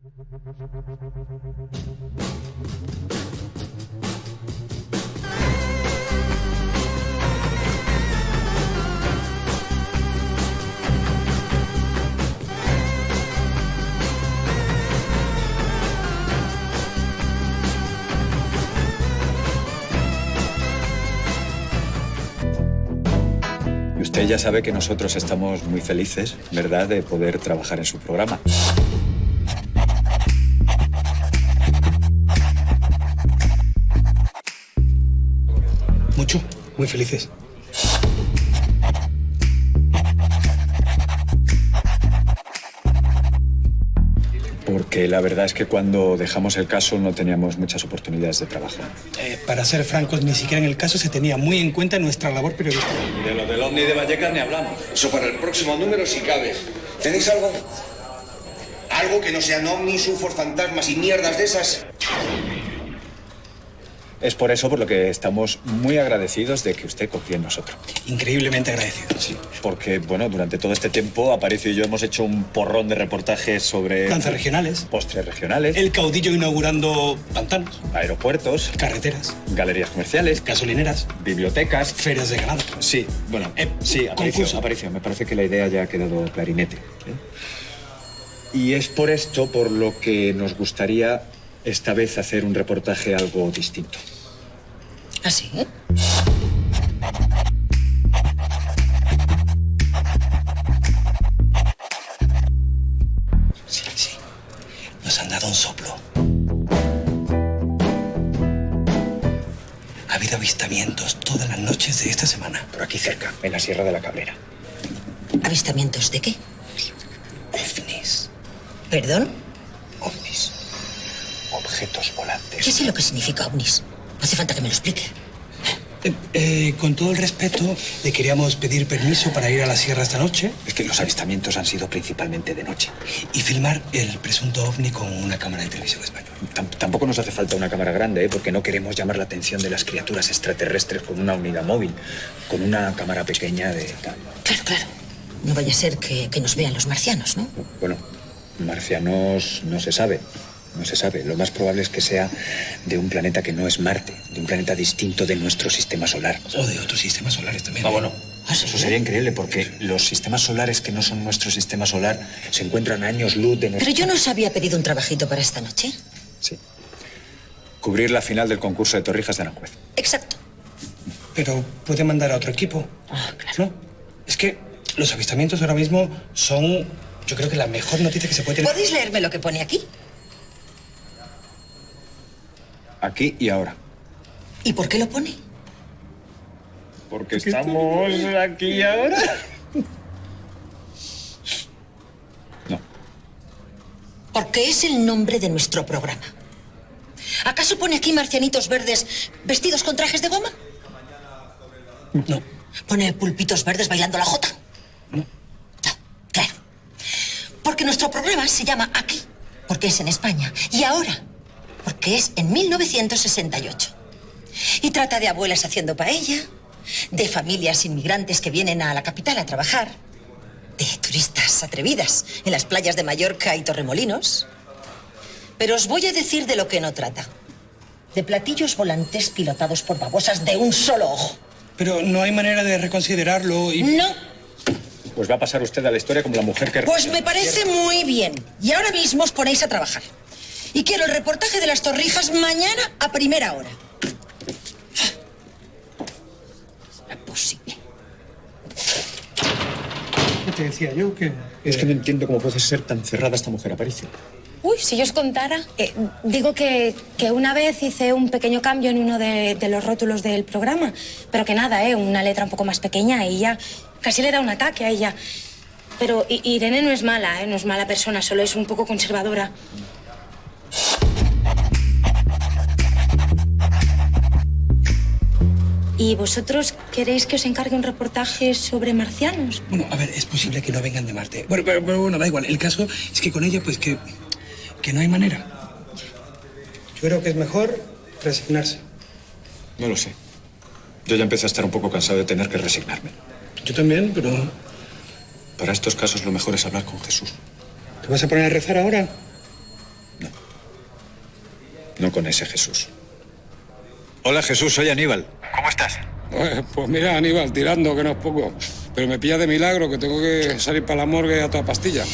Usted ya sabe que nosotros estamos muy felices, ¿verdad?, de poder trabajar en su programa. Mucho, muy felices. Porque la verdad es que cuando dejamos el caso no teníamos muchas oportunidades de trabajo. Para ser francos, ni siquiera en el caso se tenía muy en cuenta nuestra labor periodística. Y de lo del ovni de Vallecas ni hablamos. Eso para el próximo número si cabe. ¿Tenéis algo? ¿Algo que no sean ovnis, ufos, fantasmas y mierdas de esas? Es por eso por lo que estamos muy agradecidos de que usted confíe en nosotros. Increíblemente agradecidos. Sí, porque, bueno, durante todo este tiempo, Aparicio y yo hemos hecho un porrón de reportajes sobre... Danzas regionales. Postres regionales. El caudillo inaugurando pantanos. Aeropuertos. Carreteras. Galerías comerciales. Gasolineras. Bibliotecas. Ferias de ganado. Sí, bueno, sí, Aparicio, me parece que la idea ya ha quedado clarinete. Y es por esto por lo que nos gustaría esta vez hacer un reportaje algo distinto. ¿Ah, sí? Sí. Nos han dado un soplo. Ha habido avistamientos todas las noches de esta semana. Por aquí cerca, en la Sierra de la Cabrera. ¿Avistamientos de qué? OVNIs. ¿Perdón? OVNIs. Objetos volantes. ¿Qué sé lo que significa ovnis? No hace falta que me lo explique. Con todo el respeto, le queríamos pedir permiso para ir a la sierra esta noche. Es que los avistamientos han sido principalmente de noche. Y filmar el presunto ovni con una cámara de televisión española. Tampoco nos hace falta una cámara grande, porque no queremos llamar la atención de las criaturas extraterrestres con una unidad móvil, con una cámara pequeña de tal. Claro. No vaya a ser que nos vean los marcianos, ¿no? Bueno, marcianos no se sabe. No se sabe. Lo más probable es que sea de un planeta que no es Marte, de un planeta distinto de nuestro sistema solar. O de otros sistemas solares también. Ah, bueno. Eso sería increíble porque los sistemas solares que no son nuestro sistema solar se encuentran a años luz de nuestro... ¿Pero yo no os había pedido un trabajito para esta noche? Sí. Cubrir la final del concurso de Torrijas de Aranjuez. Exacto. Pero puede mandar a otro equipo. Ah, claro. ¿No? Es que los avistamientos ahora mismo son, yo creo que la mejor noticia que se puede tener. ¿Podéis leerme lo que pone aquí? Aquí y ahora. ¿Y por qué lo pone? Porque estamos aquí y ahora. No. Porque es el nombre de nuestro programa. ¿Acaso pone aquí marcianitos verdes vestidos con trajes de goma? No. ¿Pone pulpitos verdes bailando la jota? No. Claro. Porque nuestro programa se llama Aquí, porque es en España. Y ahora, porque es en 1968. Y trata de abuelas haciendo paella, de familias inmigrantes que vienen a la capital a trabajar, de turistas atrevidas en las playas de Mallorca y Torremolinos. Pero os voy a decir de lo que no trata. De platillos volantes pilotados por babosas de un solo ojo. Pero no hay manera de reconsiderarlo y... No. Pues va a pasar usted a la historia como la mujer que... Pues me parece muy bien. Y ahora mismo os ponéis a trabajar. Y quiero el reportaje de las Torrijas mañana a primera hora. ¿Es posible? Te decía yo que... Es que no entiendo cómo puede ser tan cerrada esta mujer, Aparicio. Uy, si yo os contara. Digo que una vez hice un pequeño cambio en uno de los rótulos del programa, pero que nada, una letra un poco más pequeña y ya casi le da un ataque a ella. Pero Irene no es mala, no es mala persona, solo es un poco conservadora. ¿Y vosotros queréis que os encargue un reportaje sobre marcianos? Bueno, a ver, es posible que no vengan de Marte. Bueno, pero bueno, da igual. El caso es que con ella, pues que no hay manera. Yo creo que es mejor resignarse. No lo sé. Yo ya empecé a estar un poco cansado de tener que resignarme. Yo también, pero... Para estos casos lo mejor es hablar con Jesús. ¿Te vas a poner a rezar ahora? no con ese Jesús. Hola, Jesús, soy Aníbal. ¿Cómo estás? Pues mira, Aníbal, tirando, que no es poco. Pero me pilla de milagro, que tengo que salir para la morgue a toda pastilla.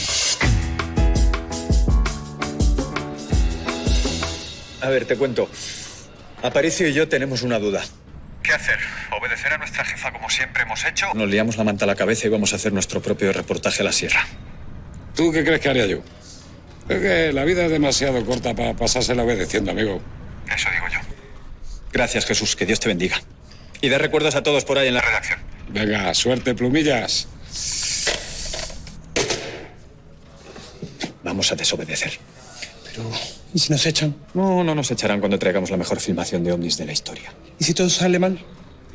A ver, te cuento. Aparicio y yo tenemos una duda. ¿Qué hacer? ¿Obedecer a nuestra jefa como siempre hemos hecho? Nos liamos la manta a la cabeza y vamos a hacer nuestro propio reportaje a la sierra. ¿Tú qué crees que haría yo? Es que la vida es demasiado corta para pasársela obedeciendo, amigo. Eso digo yo. Gracias, Jesús. Que Dios te bendiga. Y da recuerdos a todos por ahí en la redacción. Venga, suerte, plumillas. Vamos a desobedecer. Pero, ¿y si nos echan? No nos echarán cuando traigamos la mejor filmación de ovnis de la historia. ¿Y si todo sale mal?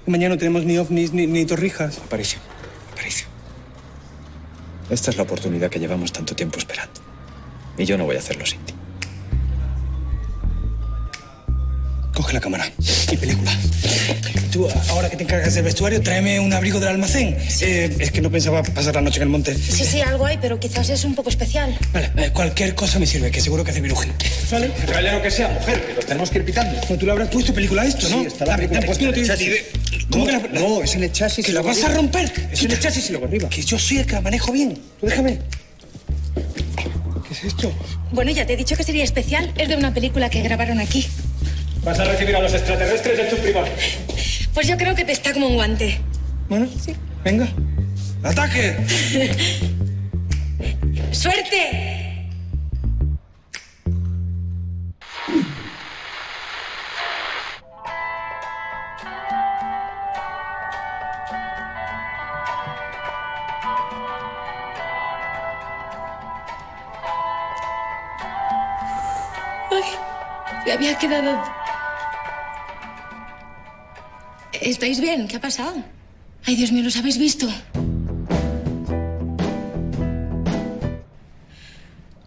Y mañana no tenemos ni ovnis ni torrijas. Aparicio. Esta es la oportunidad que llevamos tanto tiempo esperando. Y yo no voy a hacerlo sin ti. Coge la cámara y película. Tú, ahora que te encargas del vestuario, tráeme un abrigo del almacén. Es que no pensaba pasar la noche en el monte. Sí, algo hay, pero quizás es un poco especial. Vale, cualquier cosa me sirve, que seguro que hace virujen. ¿Vale? Tráele lo que sea, mujer, que los tenemos que ir pitando. No, tú le habrás puesto película a esto, ¿no? Sí, está la película. Pues tú no tienes ni idea. ¿Cómo que la... No, es en el chasis. ¿Que la vas a romper? Es en el chasis y luego arriba. Que yo soy el que la manejo bien. Tú déjame. ¿Qué es esto? Bueno, ya te he dicho que sería especial. Es de una película que grabaron aquí. Vas a recibir a los extraterrestres en tu primor. Pues yo creo que te está como un guante. Bueno, sí. Venga. ¡Ataque! ¡Suerte! Ay, me había quedado... ¿Estáis bien? ¿Qué ha pasado? Ay, Dios mío, ¿los habéis visto?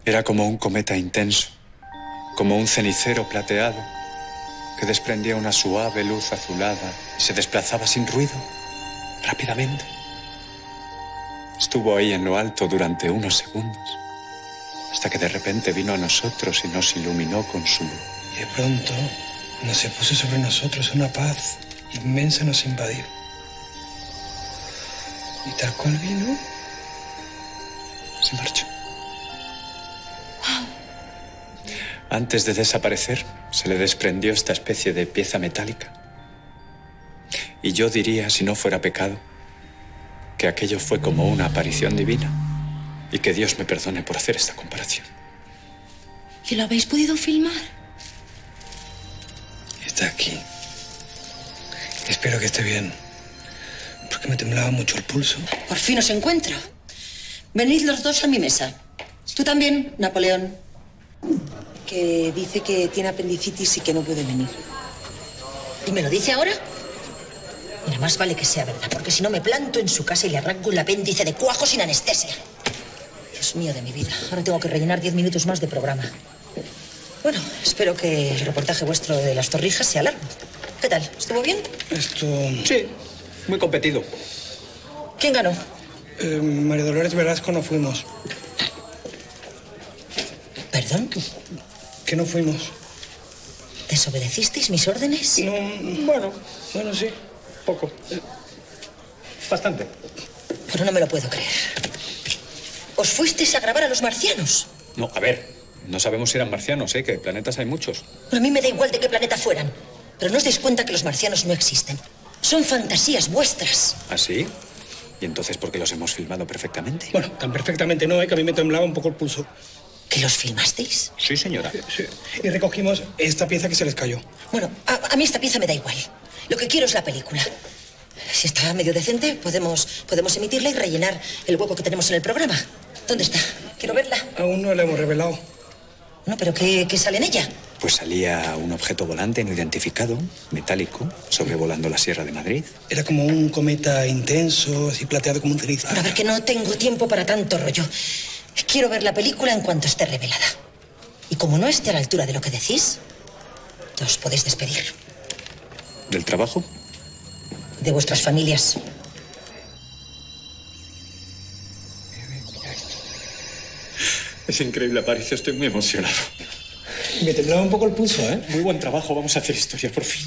Era como un cometa intenso, como un cenicero plateado que desprendía una suave luz azulada y se desplazaba sin ruido, rápidamente. Estuvo ahí en lo alto durante unos segundos, hasta que de repente vino a nosotros y nos iluminó con su luz. Y de pronto se puso sobre nosotros una paz inmensa nos invadió. Y tal cual vino, se marchó. Antes de desaparecer, se le desprendió esta especie de pieza metálica. Y yo diría, si no fuera pecado, que aquello fue como una aparición divina. Y que Dios me perdone por hacer esta comparación. ¿Y lo habéis podido filmar? Está aquí. Espero que esté bien, porque me temblaba mucho el pulso. Por fin os encuentro. Venid los dos a mi mesa. Tú también, Napoleón. Que dice que tiene apendicitis y que no puede venir. ¿Y me lo dice ahora? Mira, más vale que sea verdad, porque si no me planto en su casa y le arranco el apéndice de cuajo sin anestesia. Dios mío de mi vida. Ahora tengo que rellenar 10 minutos más de programa. Bueno, espero que el reportaje vuestro de las torrijas sea largo. ¿Qué tal? ¿Estuvo bien? Esto... Sí, muy competido. ¿Quién ganó? María Dolores Velasco no fuimos. ¿Perdón? Que no fuimos. ¿Desobedecisteis mis órdenes? No, bueno, sí. Poco. Bastante. Pero no me lo puedo creer. ¿Os fuisteis a grabar a los marcianos? No, a ver, no sabemos si eran marcianos, ¿eh? Que planetas hay muchos. Pero a mí me da igual de qué planeta fueran. Pero no os dais cuenta que los marcianos no existen. Son fantasías vuestras. ¿Ah, sí? ¿Y entonces por qué los hemos filmado perfectamente? Bueno, tan perfectamente no, que a mí me temblaba un poco el pulso. ¿Que los filmasteis? Sí, señora. Sí. Y recogimos esta pieza que se les cayó. Bueno, a mí esta pieza me da igual. Lo que quiero es la película. Si está medio decente, podemos emitirla y rellenar el hueco que tenemos en el programa. ¿Dónde está? Quiero verla. Aún no la hemos revelado. No, pero ¿qué sale en ella? Pues salía un objeto volante no identificado, metálico, sobrevolando la Sierra de Madrid. Era como un cometa intenso, así plateado como un cenizo. Pero a ver, que no tengo tiempo para tanto rollo. Quiero ver la película en cuanto esté revelada. Y como no esté a la altura de lo que decís, os podéis despedir. ¿Del trabajo? De vuestras familias. Es increíble, Aparicio. Estoy muy emocionado. Me temblaba un poco el pulso, ¿eh? Muy buen trabajo, vamos a hacer historia, por fin.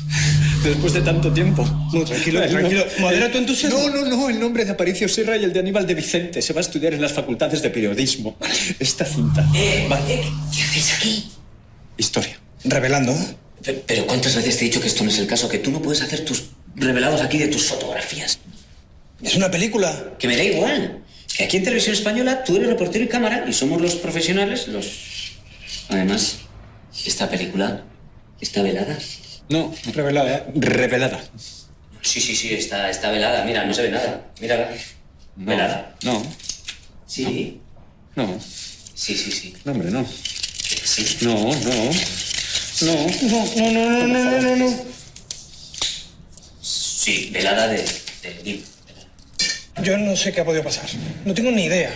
Después de tanto tiempo. No, tranquilo, tranquilo. Modera tu entusiasmo. No, el nombre de Aparicio Serra y el de Aníbal de Vicente. Se va a estudiar en las facultades de periodismo. Esta cinta. Vale. ¿Qué hacéis aquí? Historia. Revelando. Pero ¿cuántas veces te he dicho que esto no es el caso? Que tú no puedes hacer tus revelados aquí de tus fotografías. Es una película. Que me da igual. Que aquí en Televisión Española tú eres reportero y cámara y somos los profesionales los... Además, esta película está velada. No, revelada. Revelada. Sí, está velada. Mira, no se ve nada. Mírala. No, velada. No. Sí. No. Sí. No, hombre, no. Sí. No. No. Sí, velada de libro. Yo no sé qué ha podido pasar. No tengo ni idea.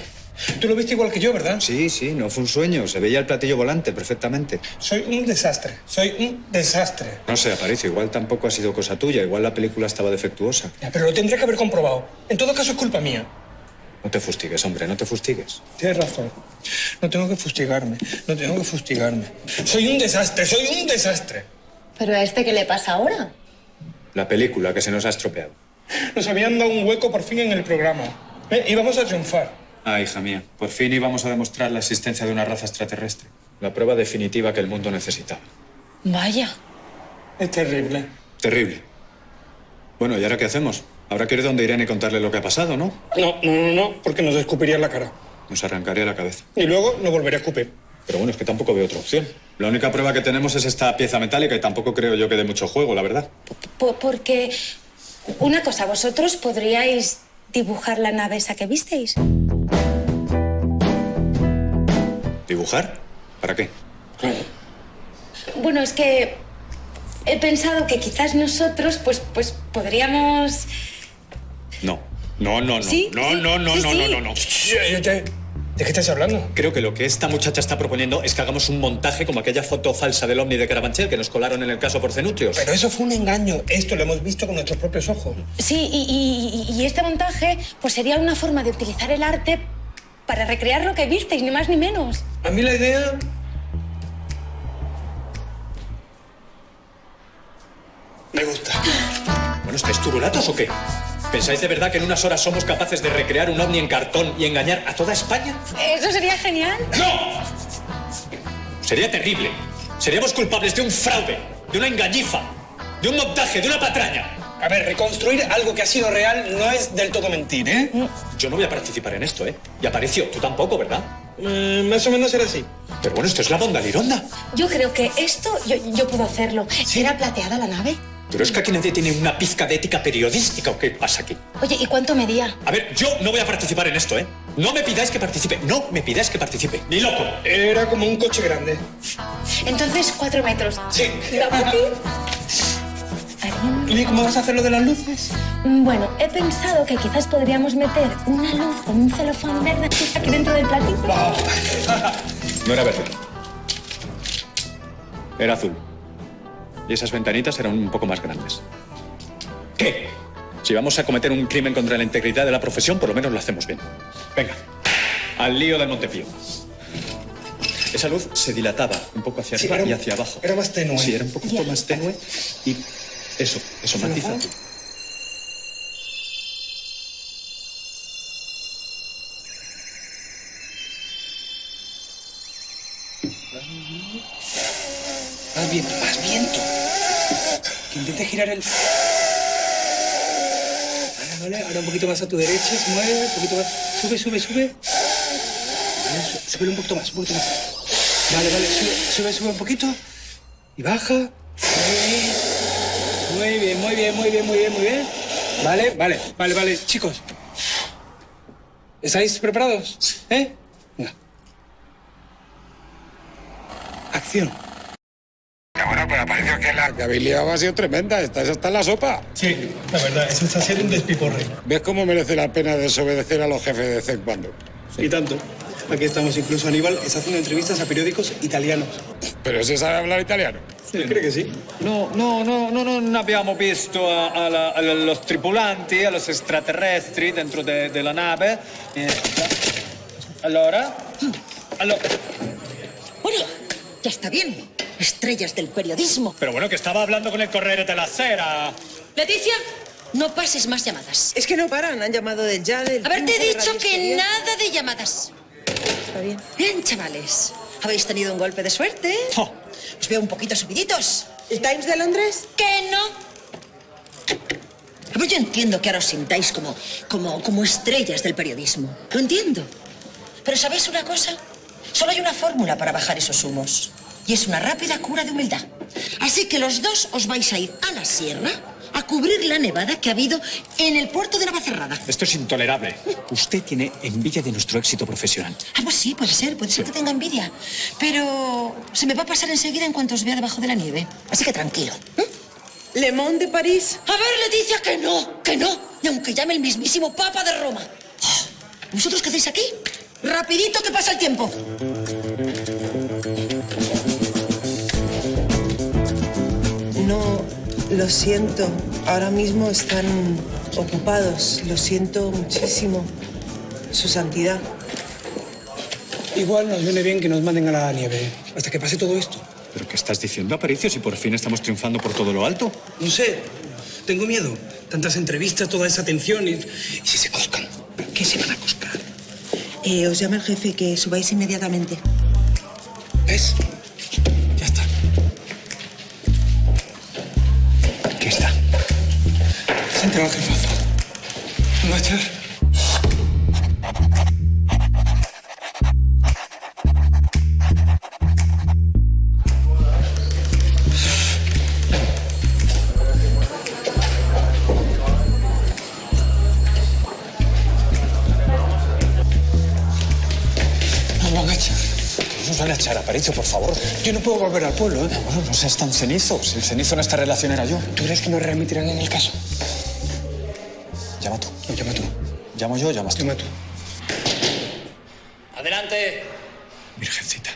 Tú lo viste igual que yo, ¿verdad? Sí, no fue un sueño. Se veía el platillo volante perfectamente. Soy un desastre. No sé, Aparicio, igual tampoco ha sido cosa tuya. Igual la película estaba defectuosa. Ya, pero lo tendré que haber comprobado. En todo caso es culpa mía. No te fustigues, hombre, no te fustigues. Tienes razón. No tengo que fustigarme. Soy un desastre. ¿Pero a este qué le pasa ahora? La película que se nos ha estropeado. Nos habían dado un hueco por fin en el programa. Íbamos a triunfar. Ah, hija mía, por fin íbamos a demostrar la existencia de una raza extraterrestre. La prueba definitiva que el mundo necesitaba. Vaya. Es terrible. Terrible. Bueno, ¿y ahora qué hacemos? Habrá que ir donde Irene y contarle lo que ha pasado, ¿no? No, porque nos escupiría en la cara. Nos arrancaría la cabeza. Y luego no volvería a escupir. Pero bueno, es que tampoco veo otra opción. La única prueba que tenemos es esta pieza metálica y tampoco creo yo que dé mucho juego, la verdad. Porque... Una cosa, ¿vosotros podríais dibujar la nave esa que visteis? ¿Dibujar? ¿Para qué? Bueno, es que he pensado que quizás nosotros, pues podríamos... No. ¿Sí? No. ¿De qué estás hablando? Creo que lo que esta muchacha está proponiendo es que hagamos un montaje como aquella foto falsa del ovni de Carabanchel que nos colaron en el caso Porcenutrios. Pero eso fue un engaño. Esto lo hemos visto con nuestros propios ojos. Sí, y este montaje pues sería una forma de utilizar el arte para recrear lo que visteis, ni más ni menos. A mí la idea... me gusta. Bueno, ¿estáis turulatos o qué? ¿Pensáis de verdad que en unas horas somos capaces de recrear un ovni en cartón y engañar a toda España? Eso sería genial. ¡No! Sería terrible. Seríamos culpables de un fraude, de una engañifa, de un montaje, de una patraña. A ver, reconstruir algo que ha sido real no es del todo mentir, ¿eh? Yo no voy a participar en esto, ¿eh? Y Aparicio, tú tampoco, ¿verdad? Más o menos era así. Pero bueno, esto es la Bonda Lironda. Yo creo que esto yo puedo hacerlo. ¿Era plateada la nave? Pero es que aquí nadie tiene una pizca de ética periodística, ¿o qué pasa aquí? Oye, ¿y cuánto medía? A ver, yo no voy a participar en esto, ¿eh? No me pidáis que participe. No me pidáis que participe. ¡Ni loco! Era como un coche grande. Entonces, 4 metros. Sí. ¿Y cómo vas a hacer lo de las luces? Bueno, he pensado que quizás podríamos meter una luz con un celofán verde aquí dentro del platito. No era verde. Era azul. Y esas ventanitas eran un poco más grandes. ¿Qué? Si vamos a cometer un crimen contra la integridad de la profesión, por lo menos lo hacemos bien. Venga, al lío del Montepío. Esa luz se dilataba un poco hacia arriba y hacia abajo. Era más tenue. Sí, era un poquito más tenue y eso matiza azul. Más viento. Que intente girar el... Vale. Ahora un poquito más a tu derecha. Se mueve, un poquito más. Sube. Súbelo un poquito más. Vale. Sube un poquito. Y baja. Muy bien. Vale. Chicos. ¿Estáis preparados? Venga. Acción. Bueno, pero parece que la que habéis liado ha sido tremenda. Estáis hasta en la sopa. Sí, la verdad, eso está siendo un despiporre. ¿Ves cómo merece la pena desobedecer a los jefes de vez en cuando? Y tanto. Aquí estamos, incluso Aníbal está haciendo entrevistas a periódicos italianos. ¿Pero se sabe hablar italiano? Sí, creo que sí. No abbiamo visto a los tripulanti, a los extraterrestri dentro de la nave. Allora... Bueno, ya está bien. estrellas del periodismo. Pero bueno, que estaba hablando con el Corriere della Sera. Leticia, no pases más llamadas. Es que no paran, han llamado del ya, del... Haberte Tiempo, de dicho Radio que Exterior. nada de llamadas. Está bien. Bien, chavales. ¿Habéis tenido un golpe de suerte? Oh. Os veo un poquito subiditos. ¿El Times de Londres? ¿Que no? Pues yo entiendo que ahora os sintáis como estrellas del periodismo. Lo entiendo. Pero ¿sabéis una cosa? Solo hay una fórmula para bajar esos humos. Y es una rápida cura de humildad. Así que los dos os vais a ir a la sierra a cubrir la nevada que ha habido en el puerto de Navacerrada. Esto es intolerable. Usted tiene envidia de nuestro éxito profesional. Ah, pues sí, puede ser que tenga envidia. Pero se me va a pasar enseguida en cuanto os vea debajo de la nieve. Así que tranquilo. Le Monde de París. A ver, Leticia, que no. Y aunque llame el mismísimo Papa de Roma. ¿Vosotros qué hacéis aquí? Rapidito que pasa el tiempo. No, lo siento. Ahora mismo están ocupados. Lo siento muchísimo. Su santidad. Igual nos viene bien que nos manden a la nieve hasta que pase todo esto. ¿Pero qué estás diciendo, Aparicio, si por fin estamos triunfando por todo lo alto? No sé, tengo miedo. Tantas entrevistas, toda esa atención y si se coscan. ¿Qué se van a coscar? Os llama el jefe que subáis inmediatamente. ¿Ves? Ya está. ¿Qué está? Se ha entrado el jefazo. ¿Me va a echar? Nos van a echar, Aparicio, por favor. Yo no puedo volver al pueblo, ¿eh? Bueno, no seas tan cenizo. Si el cenizo en esta relación era yo. ¿Tú crees que nos reemitirán en el caso? Llama tú. No, llama tú. Llamo yo, llamas tú. Llama tú. Adelante. Virgencita.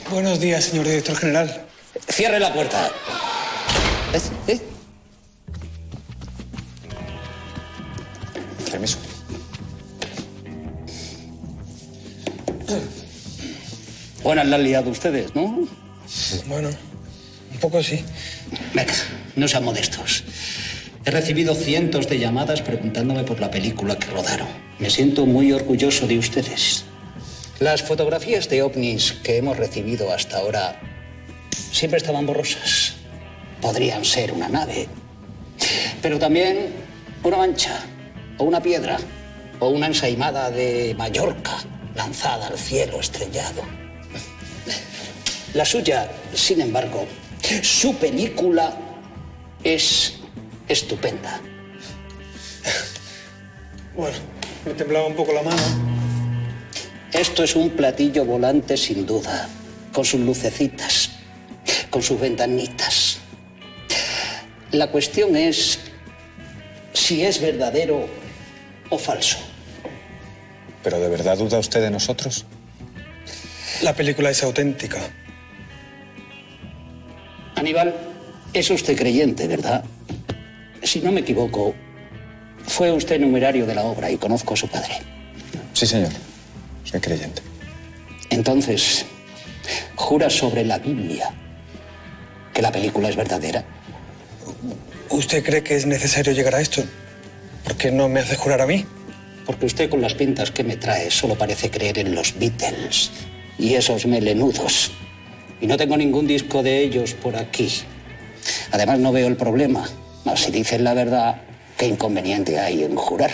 Buenos días, señor director general. Cierre la puerta. ¿Ves? ¿Eh? Permiso. Buenas la han liado ustedes, ¿no? Bueno, un poco sí. Venga, no sean modestos. He recibido cientos de llamadas preguntándome por la película que rodaron. Me siento muy orgulloso de ustedes. Las fotografías de ovnis que hemos recibido hasta ahora siempre estaban borrosas. Podrían ser una nave, pero también una mancha, o una piedra, o una ensaimada de Mallorca lanzada al cielo estrellado. La suya, sin embargo, su película es estupenda. Bueno, me temblaba un poco la mano. Esto es un platillo volante sin duda, con sus lucecitas, con sus ventanitas. La cuestión es si es verdadero o falso. ¿Pero de verdad duda usted de nosotros? La película es auténtica. Aníbal, es usted creyente, ¿verdad? Si no me equivoco, fue usted numerario de la obra y conozco a su padre. Sí, señor. Soy creyente. Entonces, ¿jura sobre la Biblia que la película es verdadera? ¿Usted cree que es necesario llegar a esto? ¿Por qué no me hace jurar a mí? Porque usted con las pintas que me trae solo parece creer en los Beatles y esos melenudos. Y no tengo ningún disco de ellos por aquí. Además, no veo el problema. Mas si dicen la verdad, ¿qué inconveniente hay en jurar?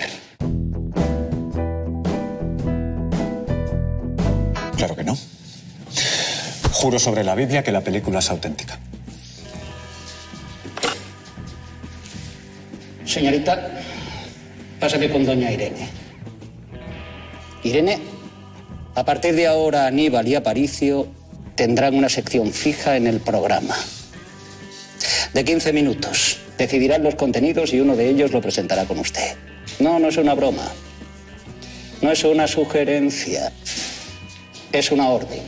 Claro que no. Juro sobre la Biblia que la película es auténtica. Señorita, pásame con doña Irene. Irene, a partir de ahora Aníbal y Aparicio tendrán una sección fija en el programa. De 15 minutos. Decidirán los contenidos y uno de ellos lo presentará con usted. No, no es una broma. No es una sugerencia. Es una orden.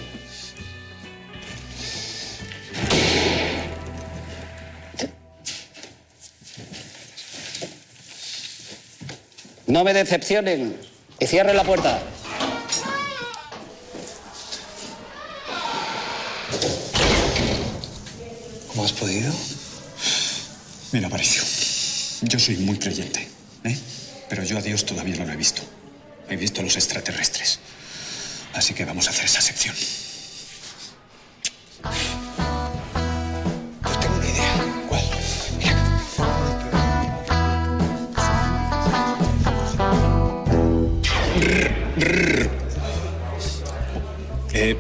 No me decepcionen. Y cierre la puerta. ¿Cómo has podido? Mira, Aparicio, yo soy muy creyente, ¿eh? Pero yo a Dios todavía no lo he visto. He visto a los extraterrestres. Así que vamos a hacer esa sección. Pues tengo una idea. ¿Cuál?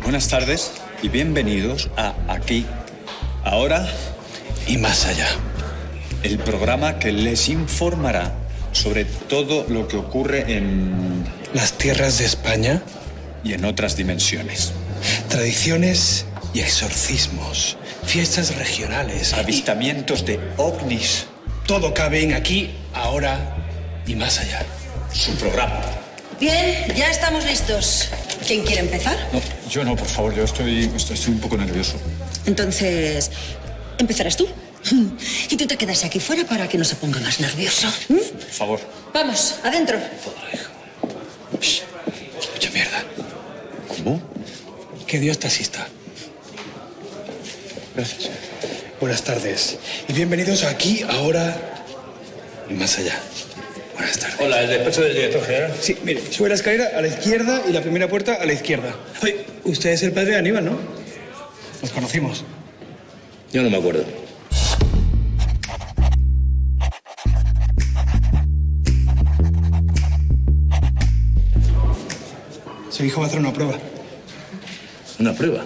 Buenas tardes y bienvenidos a Aquí, Ahora Y Más Allá. El programa que les informará sobre todo lo que ocurre en... Las tierras de España. Y en otras dimensiones. Tradiciones y exorcismos. Fiestas regionales. Avistamientos de ovnis. Todo cabe en Aquí, Ahora y Más Allá. Su programa. Bien, ya estamos listos. ¿Quién quiere empezar? No, yo no, por favor. Yo estoy un poco nervioso. Entonces, empezarás tú. Y tú te quedas aquí fuera para que no se ponga más nervioso. Por favor. Vamos, adentro. Mucha mierda. ¿Cómo? Que Dios te asista. Gracias. Buenas tardes. Y bienvenidos a Aquí, Ahora y Más Allá. Buenas tardes. Hola, el despacho del director general. Sí, mire, sube la escalera a la izquierda y la primera puerta a la izquierda. Oye, usted es el padre de Aníbal, ¿no? Nos conocimos. Yo no me acuerdo. Su hijo va a hacer una prueba. ¿Una prueba?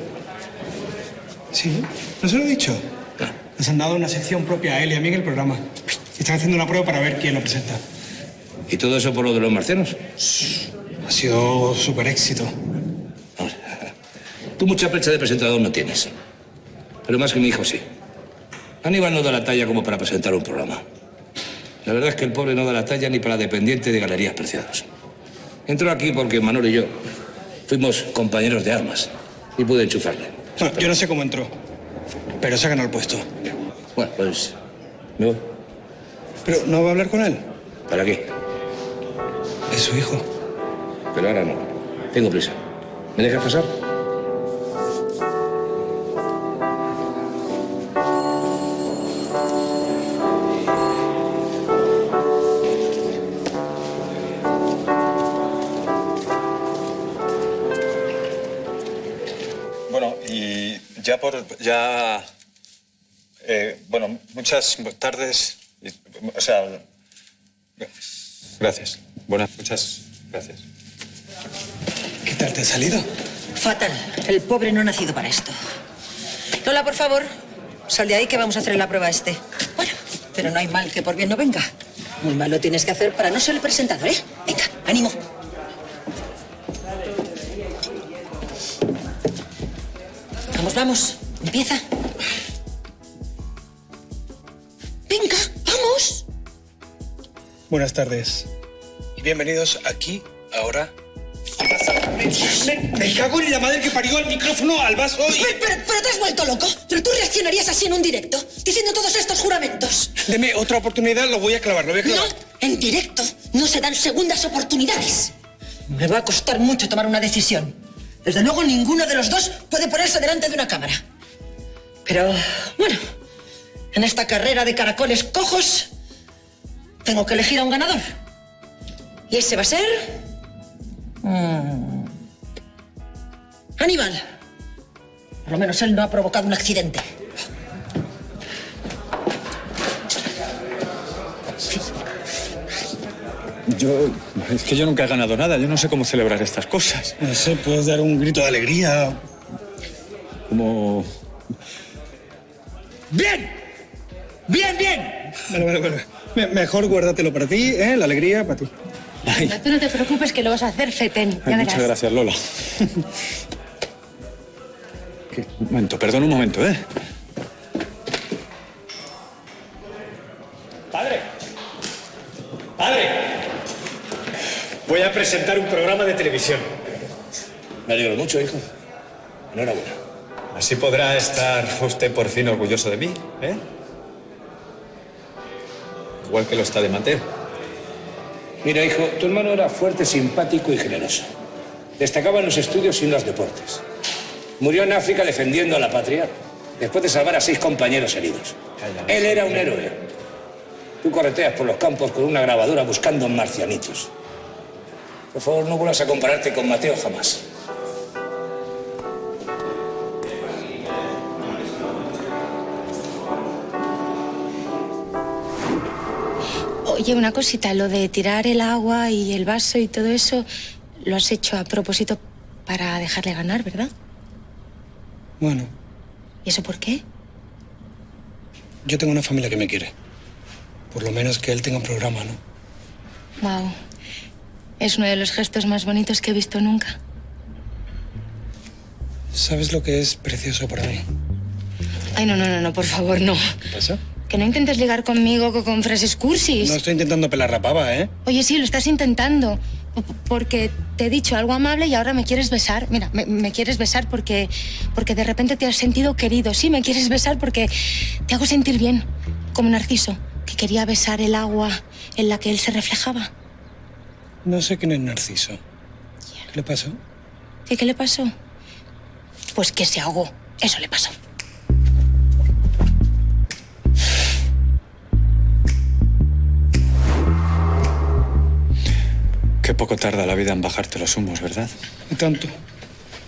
Sí, ¿no se lo he dicho? Nos han dado una sección propia a él y a mí en el programa. Están haciendo una prueba para ver quién lo presenta. ¿Y todo eso por lo de los marcianos? Ha sido súper éxito. Tú mucha percha de presentador no tienes. Pero más que mi hijo sí. Aníbal no da la talla como para presentar un programa. La verdad es que el pobre no da la talla ni para dependiente de Galerías Preciados. Entró aquí porque Manolo y yo fuimos compañeros de armas y pude enchufarle. Bueno, yo no sé cómo entró, pero se ha ganado el puesto. Bueno, pues me voy. ¿Pero no va a hablar con él? ¿Para qué? Es su hijo. Pero ahora no. Tengo prisa. ¿Me dejas pasar? Bueno, y bueno, muchas tardes. O sea, gracias. Muchas gracias. ¿Qué tal te ha salido? Fatal. El pobre no ha nacido para esto. Lola, por favor, sal de ahí que vamos a hacer la prueba este. Bueno, pero no hay mal que por bien no venga. Muy mal lo tienes que hacer para no ser el presentador, ¿eh? Venga, ánimo. Vamos, vamos. Empieza. Venga, vamos. Buenas tardes. Y bienvenidos Aquí, Ahora. Me cago en la madre que parió el micrófono al vaso y... Pero te has vuelto loco. Pero tú reaccionarías así en un directo, diciendo todos estos juramentos. Deme otra oportunidad, lo voy a clavar, lo voy a clavar. No, en directo no se dan segundas oportunidades. Me va a costar mucho tomar una decisión. Desde luego ninguno de los dos puede ponerse delante de una cámara. Pero, bueno, en esta carrera de caracoles cojos, tengo que elegir a un ganador. Y ese va a ser... Aníbal. Por lo menos él no ha provocado un accidente. Es que yo nunca he ganado nada. Yo no sé cómo celebrar estas cosas. No sé, puedes dar un grito de alegría. Como... ¡Bien! ¡Bien, bien! Vale. Mejor guárdatelo para ti, ¿eh? La alegría para ti. Tú no te preocupes que lo vas a hacer, Feten. Ya verás. Muchas gracias, Lola. Perdón un momento, ¿eh? ¡Padre! Voy a presentar un programa de televisión. Me alegro mucho, hijo. Enhorabuena. Así podrá estar usted por fin orgulloso de mí, ¿eh? Igual que lo está de Mateo. Mira, hijo, tu hermano era fuerte, simpático y generoso. Destacaba en los estudios y en los deportes. Murió en África defendiendo a la patria, después de salvar a 6 compañeros heridos. Él era un héroe. Tú correteas por los campos con una grabadora buscando marcianitos. Por favor, no vuelvas a compararte con Mateo jamás. Oye, una cosita, lo de tirar el agua y el vaso y todo eso, lo has hecho a propósito para dejarle ganar, ¿verdad? Bueno, ¿Y eso por qué? yo tengo una familia que me quiere. Por lo menos que él tenga un programa, ¿no? Wow. Es uno de los gestos más bonitos que he visto nunca. ¿Sabes lo que es precioso para mí? Ay, no, por favor, no. ¿Qué pasa? Que no intentes ligar conmigo con frases cursis. No estoy intentando pelar la pava, ¿eh? Oye, sí, lo estás intentando. Porque te he dicho algo amable y ahora me quieres besar. Mira, me quieres besar porque de repente te has sentido querido. Sí, me quieres besar porque te hago sentir bien. Como Narciso, que quería besar el agua en la que él se reflejaba. No sé quién es Narciso. ¿Qué le pasó? ¿Qué le pasó? Pues que se ahogó. Eso le pasó. Qué poco tarda la vida en bajarte los humos, ¿verdad? ¿Y tanto?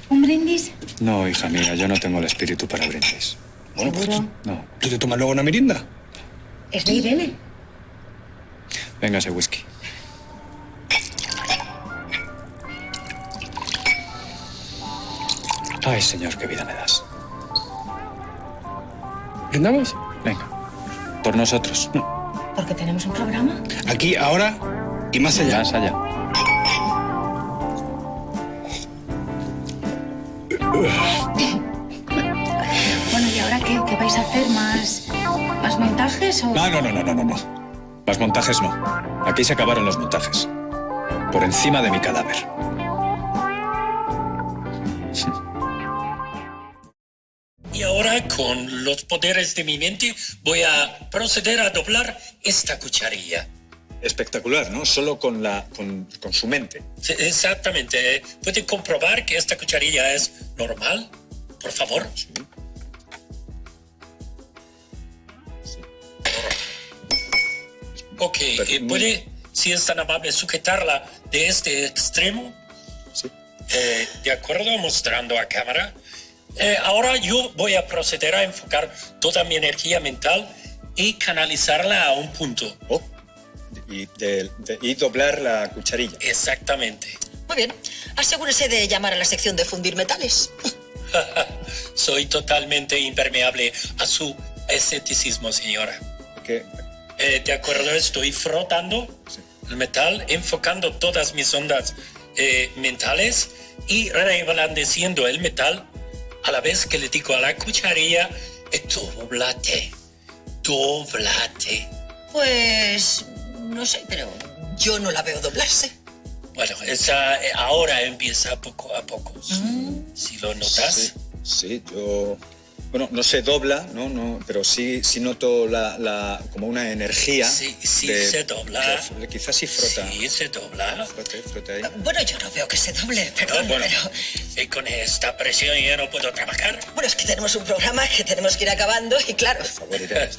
¿Un brindis? No, hija mía, yo no tengo el espíritu para brindis. Bueno, pues ¿Seguro? No. ¿tú te tomas luego una mirinda? Es de Irene. Venga ese whisky. Ay, señor, qué vida me das. ¿Brindamos? Venga. Por nosotros. Porque tenemos un programa. Aquí, ahora y más allá. Más allá. Bueno, ¿y ahora qué? ¿Qué vais a hacer? ¿Más montajes o...? No. Más montajes no. Aquí se acabaron los montajes. Por encima de mi cadáver. Y ahora, con los poderes de mi mente, voy a proceder a doblar esta cucharilla. Espectacular, ¿no? Solo con su mente. Sí, exactamente. ¿Puede comprobar que esta cucharilla es normal? Por favor. Sí. Ok, ¿puede, si es tan amable, sujetarla de este extremo? Sí. De acuerdo, mostrando a cámara. Ahora yo voy a proceder a enfocar toda mi energía mental y canalizarla a un punto. Oh. Y doblar la cucharilla. Exactamente. Muy bien. Asegúrese de llamar a la sección de fundir metales. Soy totalmente impermeable a su escepticismo, señora. ¿Qué? De acuerdo, estoy frotando el metal, enfocando todas mis ondas mentales y reblandeciendo el metal a la vez que le digo a la cucharilla, dóblate. Pues... no sé, pero yo no la veo doblarse. Bueno, esa ahora empieza poco a poco. ¿Si lo notas? Sí, yo... Bueno, no se dobla, ¿no? Pero sí noto como una energía. Sí, se dobla. Quizás sí frota. Sí, se dobla. Frote ahí. Bueno, yo no veo que se doble, perdón, Bueno, pero... con esta presión ya no puedo trabajar. Bueno, es que tenemos un programa que tenemos que ir acabando y claro... Por favor, Irene,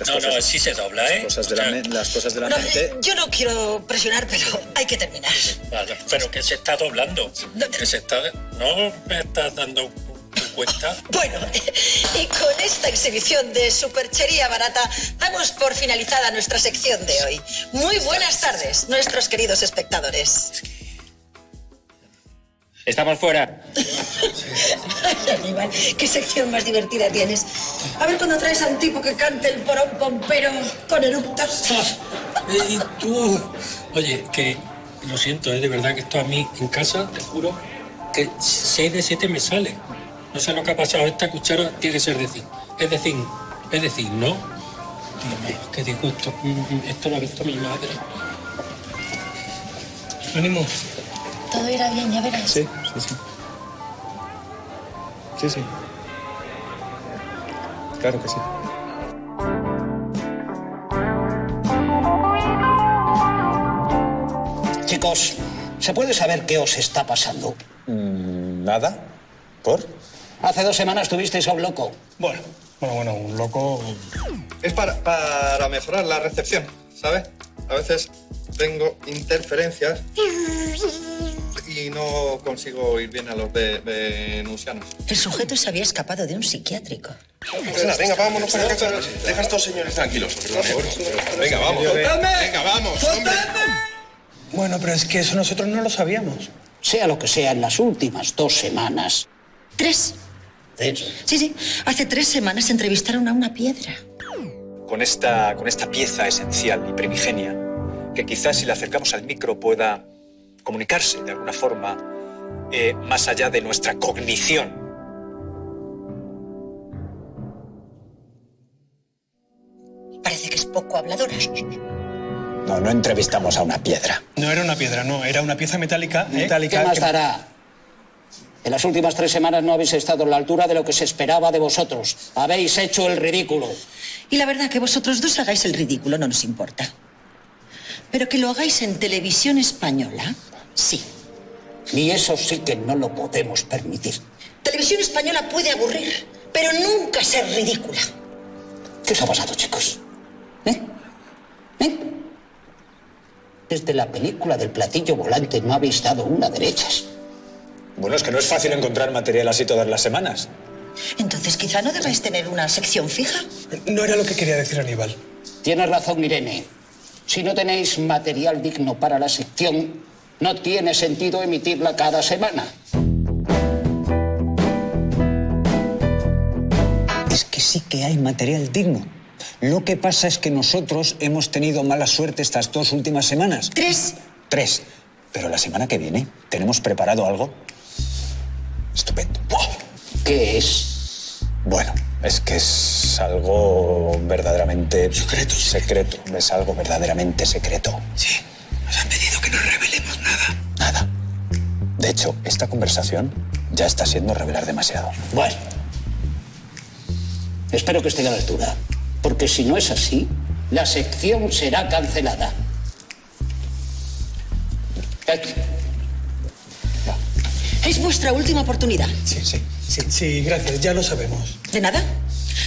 No, sí se dobla, ¿eh? Las cosas de la No, mente... yo no quiero presionar, pero hay que terminar. Vale, pero que se está doblando. No me estás dando cuenta. Bueno, y con esta exhibición de superchería barata damos por finalizada nuestra sección de hoy. Muy buenas tardes, nuestros queridos espectadores. Estamos fuera. Ay, Aníbal, qué sección más divertida tienes. A ver cuando traes a un tipo que cante el porón pompero con eructos. Y tú... Oye, que lo siento, de verdad que esto a mí en casa, te juro, que 6 de 7 me sale. No sé lo que ha pasado. Esta cuchara tiene que ser decir. Es decir, ¿no? Dime, ¿qué digo esto? Esto lo ha visto mi madre. Ánimo. Todo irá bien, ya verás. Sí. Claro que sí. chicos, ¿se puede saber qué os está pasando? Nada. ¿Por? Hace 2 semanas tuvisteis a un loco. Bueno, un loco... Es para mejorar la recepción, ¿sabes? A veces tengo interferencias y no consigo oír bien a los venusianos. El sujeto se había escapado de un psiquiátrico. Venga, vámonos para casa. Deja a estos señores tranquilos. Venga, vamos. Venga, vamos, hombre. Bueno, pero es que eso nosotros no lo sabíamos. Sea lo que sea, en las últimas 2 semanas... 3. ¿3? Sí. Hace 3 semanas entrevistaron a una piedra. Con esta pieza esencial y primigenia, que quizás si la acercamos al micro pueda comunicarse de alguna forma más allá de nuestra cognición. Parece que es poco habladora. No entrevistamos a una piedra. No era una piedra, no. Era una pieza metálica. ¿Qué más dará? En las últimas 3 semanas no habéis estado a la altura de lo que se esperaba de vosotros. Habéis hecho el ridículo. Y la verdad, que vosotros dos hagáis el ridículo no nos importa. Pero que lo hagáis en televisión española, sí. Y eso sí que no lo podemos permitir. Televisión española puede aburrir, pero nunca ser ridícula. ¿Qué os ha pasado, chicos? Desde la película del platillo volante no habéis dado una derechas. Bueno, es que no es fácil encontrar material así todas las semanas. Entonces quizá no debáis tener una sección fija. No era lo que quería decir Aníbal. Tienes razón, Irene. Si no tenéis material digno para la sección, no tiene sentido emitirla cada semana. Es que sí que hay material digno. Lo que pasa es que nosotros hemos tenido mala suerte estas 2 últimas semanas. 3. 3. Pero la semana que viene tenemos preparado algo estupendo. ¿Qué es? Bueno, es que es algo verdaderamente... Secreto. Es algo verdaderamente secreto. Sí, nos han pedido que no revelemos nada. Nada. De hecho, esta conversación ya está siendo revelar demasiado. Bueno. Espero que esté a la altura. Porque si no es así, la sección será cancelada. Es vuestra última oportunidad. Sí, gracias, ya lo sabemos. ¿De nada?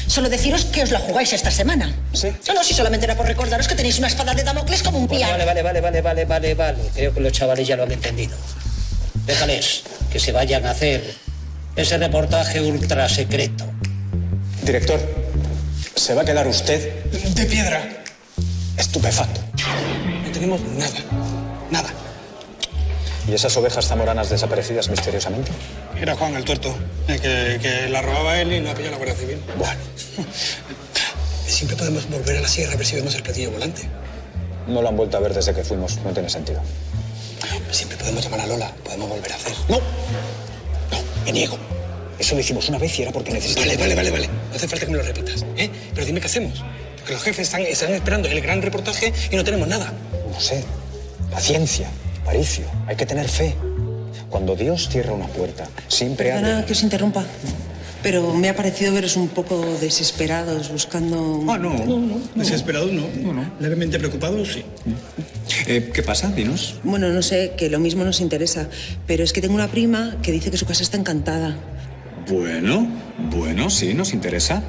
Solo deciros que os la jugáis esta semana. ¿Sí? No, si solamente era por recordaros que tenéis una espada de Damocles como un piano. Vale. Creo que los chavales ya lo han entendido. Déjales que se vayan a hacer ese reportaje ultra secreto. Director, ¿se va a quedar usted? De piedra. Estupefacto. No tenemos nada. ¿Y esas ovejas zamoranas desaparecidas misteriosamente? Era Juan el tuerto, que la robaba él y la pilló la Guardia Civil. Bueno. Siempre podemos volver a la sierra a ver si vemos el platillo volante. No lo han vuelto a ver desde que fuimos, no tiene sentido. Siempre podemos llamar a Lola, podemos volver a hacer. No, me niego. Eso lo hicimos una vez y era porque necesitaba... Vale. No hace falta que me lo repitas, ¿eh? Pero dime qué hacemos. Porque los jefes están esperando el gran reportaje y no tenemos nada. No sé. Paciencia, Aparicio. Hay que tener fe. Cuando Dios cierra una puerta, siempre abre... Perdona que os interrumpa, pero me ha parecido veros un poco desesperados buscando... No. Desesperados no. Levemente preocupados, sí. ¿Qué pasa? Dinos. Bueno, no sé, que lo mismo nos interesa, pero es que tengo una prima que dice que su casa está encantada. Bueno, sí, nos interesa.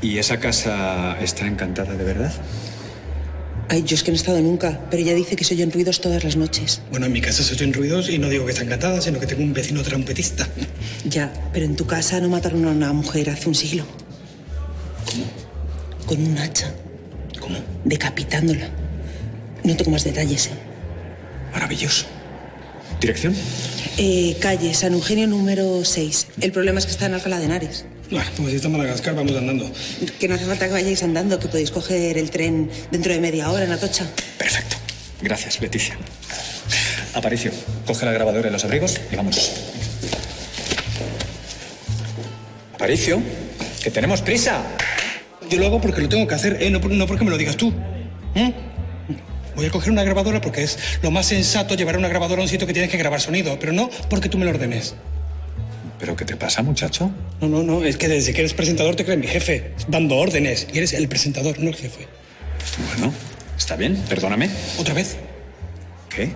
¿Y esa casa está encantada de verdad? Ay, yo es que no he estado nunca, pero ella dice que se oyen ruidos todas las noches. Bueno, en mi casa se oyen ruidos y no digo que está encantada, sino que tengo un vecino trompetista. Ya, pero en tu casa no mataron a una mujer hace un siglo. ¿Cómo? Con un hacha. ¿Cómo? Decapitándola. No tengo más detalles, ¿eh? Maravilloso. ¿Dirección? Calle San Eugenio número 6. El problema es que está en Alcalá de Henares. Bueno, pues si está en Madagascar, vamos andando. Que no hace falta que vayáis andando, que podéis coger el tren dentro de media hora en Atocha. Perfecto. Gracias, Leticia. Aparicio, coge la grabadora y los abrigos y vámonos. Aparicio, que tenemos prisa. Yo lo hago porque lo tengo que hacer, no porque me lo digas tú. Voy a coger una grabadora porque es lo más sensato llevar una grabadora a un sitio que tienes que grabar sonido, pero no porque tú me lo ordenes. ¿Pero qué te pasa, muchacho? No, es que desde que eres presentador te crees mi jefe, dando órdenes, y eres el presentador, no el jefe. Bueno, está bien, perdóname. ¿Otra vez? ¿Qué?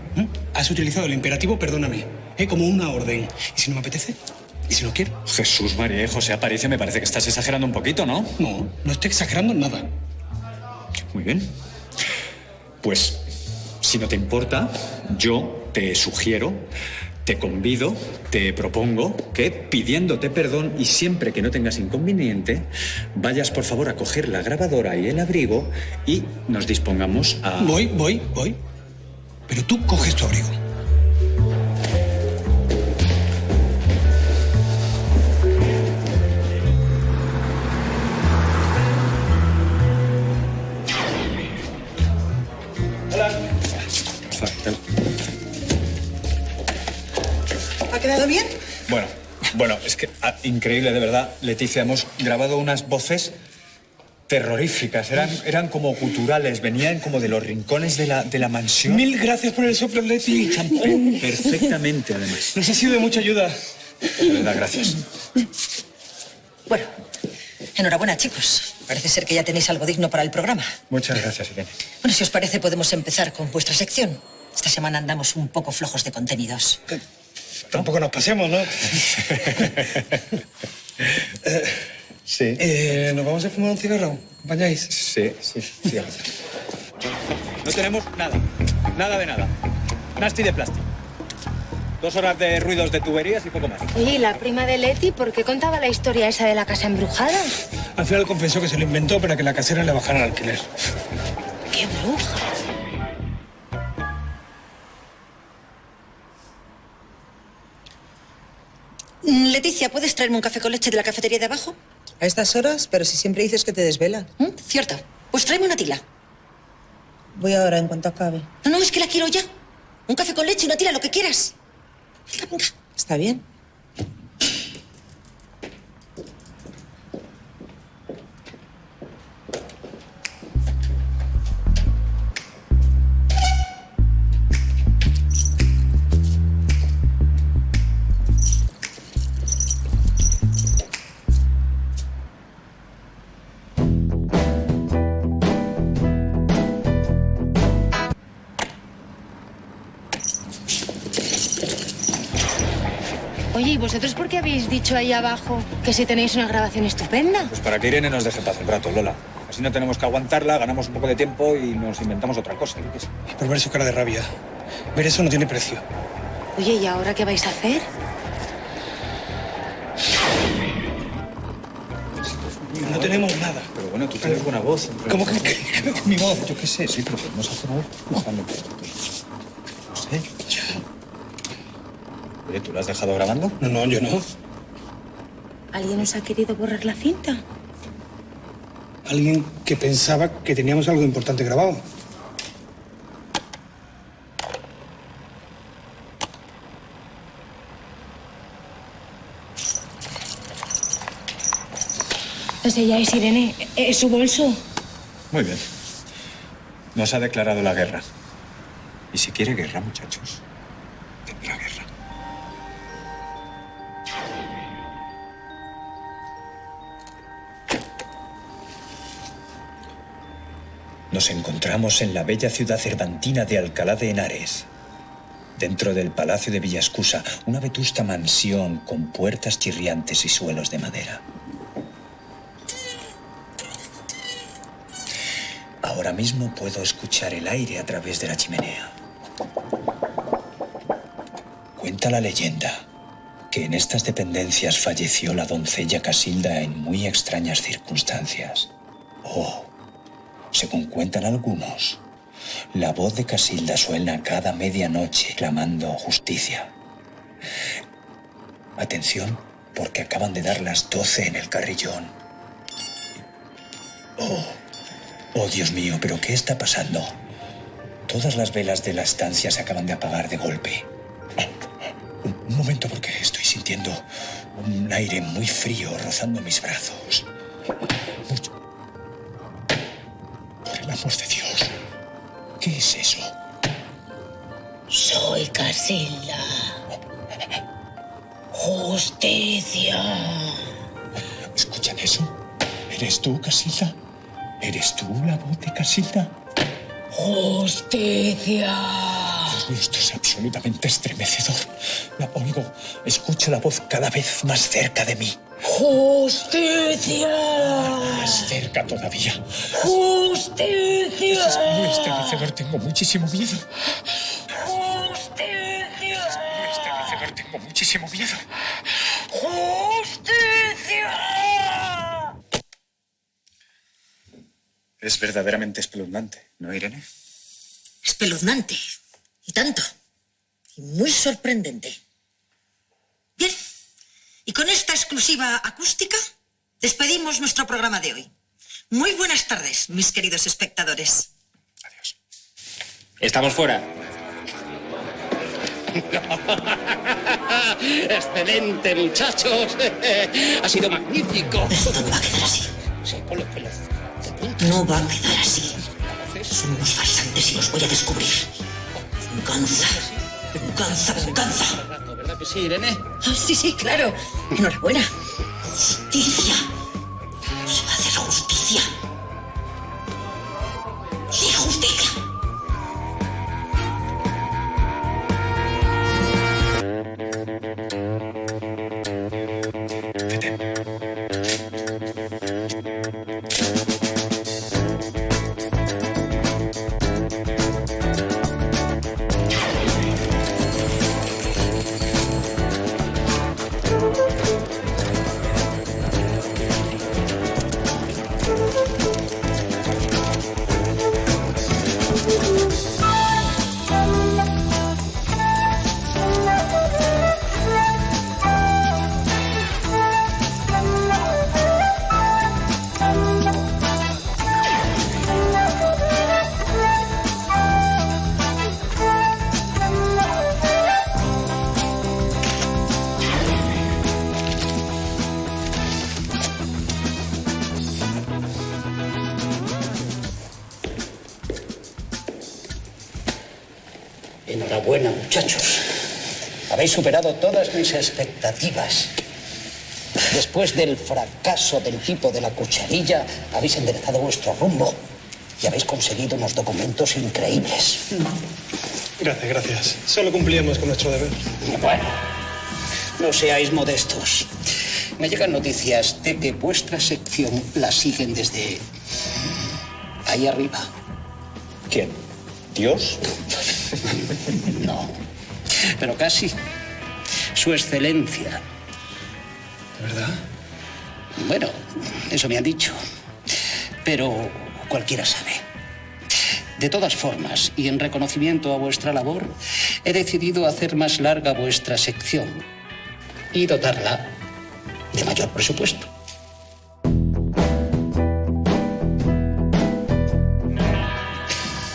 Has utilizado el imperativo perdóname, como una orden. ¿Y si no me apetece? ¿Y si no quiero? Jesús, María y José Aparicio, me parece que estás exagerando un poquito, ¿no? No estoy exagerando nada. Muy bien. Pues, si no te importa, yo te sugiero, te convido, te propongo que, pidiéndote perdón y siempre que no tengas inconveniente, vayas, por favor, a coger la grabadora y el abrigo y nos dispongamos a... Voy. Pero tú coges tu abrigo. ¿Ha quedado bien? Bueno, es que increíble, de verdad, Leticia. Hemos grabado unas voces terroríficas. Eran como guturales, venían como de los rincones de la mansión. Mil gracias por el soplo, Leti. Perfectamente, además. Nos ha sido de mucha ayuda. De verdad, gracias. Bueno, enhorabuena, chicos. Parece ser que ya tenéis algo digno para el programa. Muchas gracias, Irene. Bueno, si os parece, podemos empezar con vuestra sección. Esta semana andamos un poco flojos de contenidos. Tampoco nos pasemos, ¿no? Sí. ¿Nos vamos a fumar un cigarro? ¿Acompañáis? Sí. No tenemos nada de nada. Nasty de plástico. 2 horas de ruidos de tuberías y poco más. Oye, ¿y la prima de Leti por qué contaba la historia esa de la casa embrujada? Al final confesó que se lo inventó para que la casera le bajara el alquiler. ¡Qué bruja! Leticia, ¿puedes traerme un café con leche de la cafetería de abajo? ¿A estas horas? Pero si siempre dices que te desvela. Cierto. Pues tráeme una tila. Voy ahora, en cuanto acabe. No, es que la quiero ya. Un café con leche, una tila, lo que quieras. Venga. Está bien. Oye, ¿y vosotros por qué habéis dicho ahí abajo que si tenéis una grabación estupenda? Pues para que Irene nos deje paz un rato, Lola. Así no tenemos que aguantarla, ganamos un poco de tiempo y nos inventamos otra cosa. ¿Qué es? Por ver su cara de rabia. Ver eso no tiene precio. Oye, ¿y ahora qué vais a hacer? No tenemos nada. Pero bueno, tú tienes buena voz. ¿Cómo que mi voz? Yo qué sé, sí, pero podemos hacer algo. No sé. Oye, ¿tú lo has dejado grabando? No, yo no. ¿Alguien os ha querido borrar la cinta? Alguien que pensaba que teníamos algo importante grabado. Ese ya es Irene. Es su bolso. Muy bien. Nos ha declarado la guerra. Y si quiere guerra, muchachos, tendrá guerra. Nos encontramos en la bella ciudad cervantina de Alcalá de Henares, dentro del Palacio de Villascusa, una vetusta mansión con puertas chirriantes y suelos de madera. Ahora mismo puedo escuchar el aire a través de la chimenea. Cuenta la leyenda que en estas dependencias falleció la doncella Casilda en muy extrañas circunstancias. Oh, según cuentan algunos, la voz de Casilda suena cada medianoche clamando justicia. Atención, porque acaban de dar las 12 en el carrillón. Oh, Dios mío, ¿pero qué está pasando? Todas las velas de la estancia se acaban de apagar de golpe. Un momento, porque estoy sintiendo un aire muy frío rozando mis brazos. Por el amor de Dios, ¿qué es eso? Soy Casilda. Justicia. ¿Escuchan eso? ¿Eres tú, Casilda? ¿Eres tú la voz de Casilda? Justicia. Dios Uy, esto es absolutamente estremecedor. La oigo, escucho la voz cada vez más cerca de mí. ¡Justicia! Más cerca todavía. ¡Justicia! Esto es muy estremecedor, tengo muchísimo miedo. ¡Justicia! Esto es muy estremecedor, tengo muchísimo miedo. ¡Justicia! Es verdaderamente espeluznante, ¿no, Irene? Espeluznante. Y tanto. Y muy sorprendente. Bien. Y con esta exclusiva acústica despedimos nuestro programa de hoy. Muy buenas tardes, mis queridos espectadores. Adiós. Estamos fuera. Excelente, muchachos. Ha sido magnífico. Esto no va a quedar así. Sí, ponle pelos. No va a quedar así. Son unos farsantes y los voy a descubrir. Venganza. Venganza, venganza. ¿Verdad que sí, Irene? Ah, sí, sí, claro. Enhorabuena. Justicia. Se va a hacer justicia. Sí, justicia. Enhorabuena, muchachos. Habéis superado todas mis expectativas. Después del fracaso del tipo de la cucharilla, habéis enderezado vuestro rumbo y habéis conseguido unos documentos increíbles. Gracias, gracias. Solo cumplíamos con nuestro deber. Bueno, no seáis modestos. Me llegan noticias de que vuestra sección la siguen desde ahí arriba. ¿Quién? ¿Dios? No, pero casi. Su excelencia. ¿De verdad? Bueno, eso me han dicho. Pero cualquiera sabe. De todas formas, y en reconocimiento a vuestra labor, he decidido hacer más larga vuestra sección y dotarla de mayor presupuesto.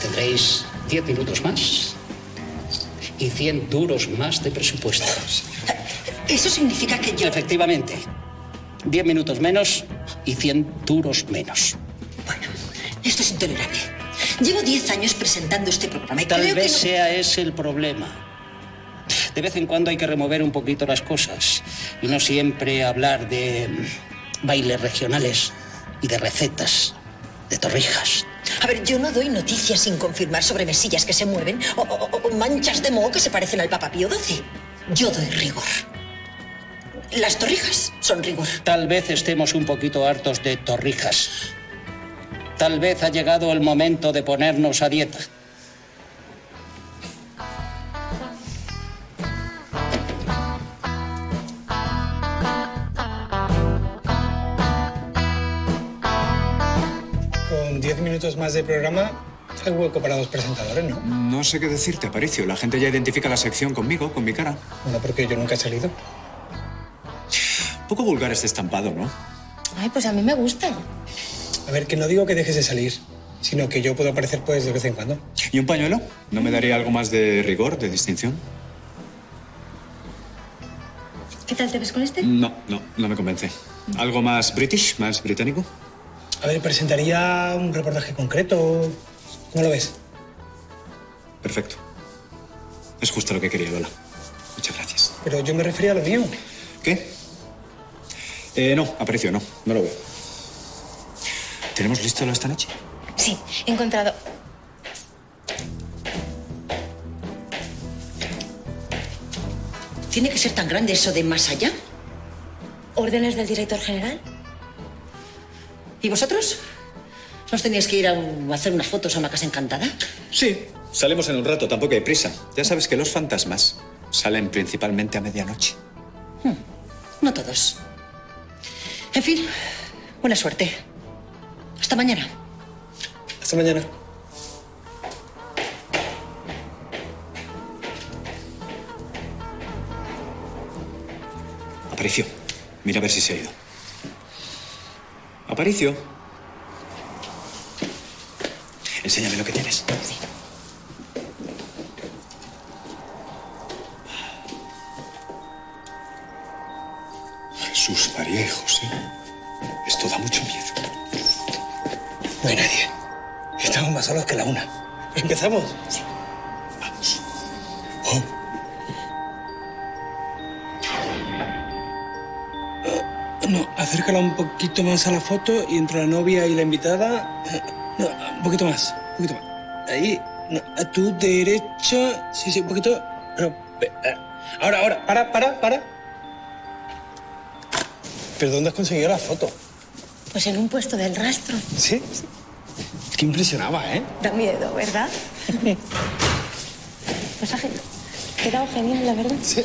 Tendréis 10 minutos más y 100 duros más de presupuesto. Eso significa que yo... Efectivamente. 10 minutos menos y 100 duros menos. Bueno, esto es intolerable. Llevo 10 años presentando este programa y Tal creo vez que... sea ese el problema. De vez en cuando hay que remover un poquito las cosas y no siempre hablar de bailes regionales y de recetas, de torrijas. A ver, yo no doy noticias sin confirmar sobre mesillas que se mueven o manchas de moho que se parecen al Papa Pío XII. Yo doy rigor. Las torrijas son rigor. Tal vez estemos un poquito hartos de torrijas. Tal vez ha llegado el momento de ponernos a dieta. Con 10 minutos más de programa, hay hueco para 2 presentadores, ¿no? No sé qué decirte, Aparicio. La gente ya identifica la sección conmigo, con mi cara. Bueno, porque yo nunca he salido. Un poco vulgar este estampado, ¿no? Ay, pues a mí me gusta. A ver, que no digo que dejes de salir, sino que yo puedo aparecer pues de vez en cuando. ¿Y un pañuelo? ¿No me daría algo más de rigor, de distinción? ¿Qué tal te ves con este? No me convence. ¿Algo más british, más británico? A ver, presentaría un reportaje concreto. ¿Cómo lo ves? Perfecto. Es justo lo que quería, Lola. Muchas gracias. Pero yo me refería a lo mío. ¿Qué? No, Aparicio, no lo veo. ¿Tenemos listo lo de esta noche? Sí, he encontrado ¿Tiene que ser tan grande eso de más allá? ¿Órdenes del director general? ¿Y vosotros? ¿No os teníais que ir a hacer unas fotos a una casa encantada? Sí, salimos en un rato, tampoco hay prisa. Ya sabes que los fantasmas salen principalmente a medianoche. No todos. En fin, buena suerte. Hasta mañana. Hasta mañana. Aparicio, mira a ver si se ha ido. Aparicio. Enséñame lo que tienes. Sí. Jesús, María y José. Esto da mucho miedo. No hay nadie. Estamos más solos que la una. ¿Empezamos? Sí. Vamos. No, acércala un poquito más a la foto y entre la novia y la invitada. No, un poquito más, un poquito más. Ahí, no, a tu derecha. Sí, un poquito. No, ahora, para. ¿Pero dónde has conseguido la foto? Pues en un puesto del rastro. ¿Sí? Es que impresionaba, ¿eh? Da miedo, ¿verdad? Pues ha quedado genial, la verdad. Sí.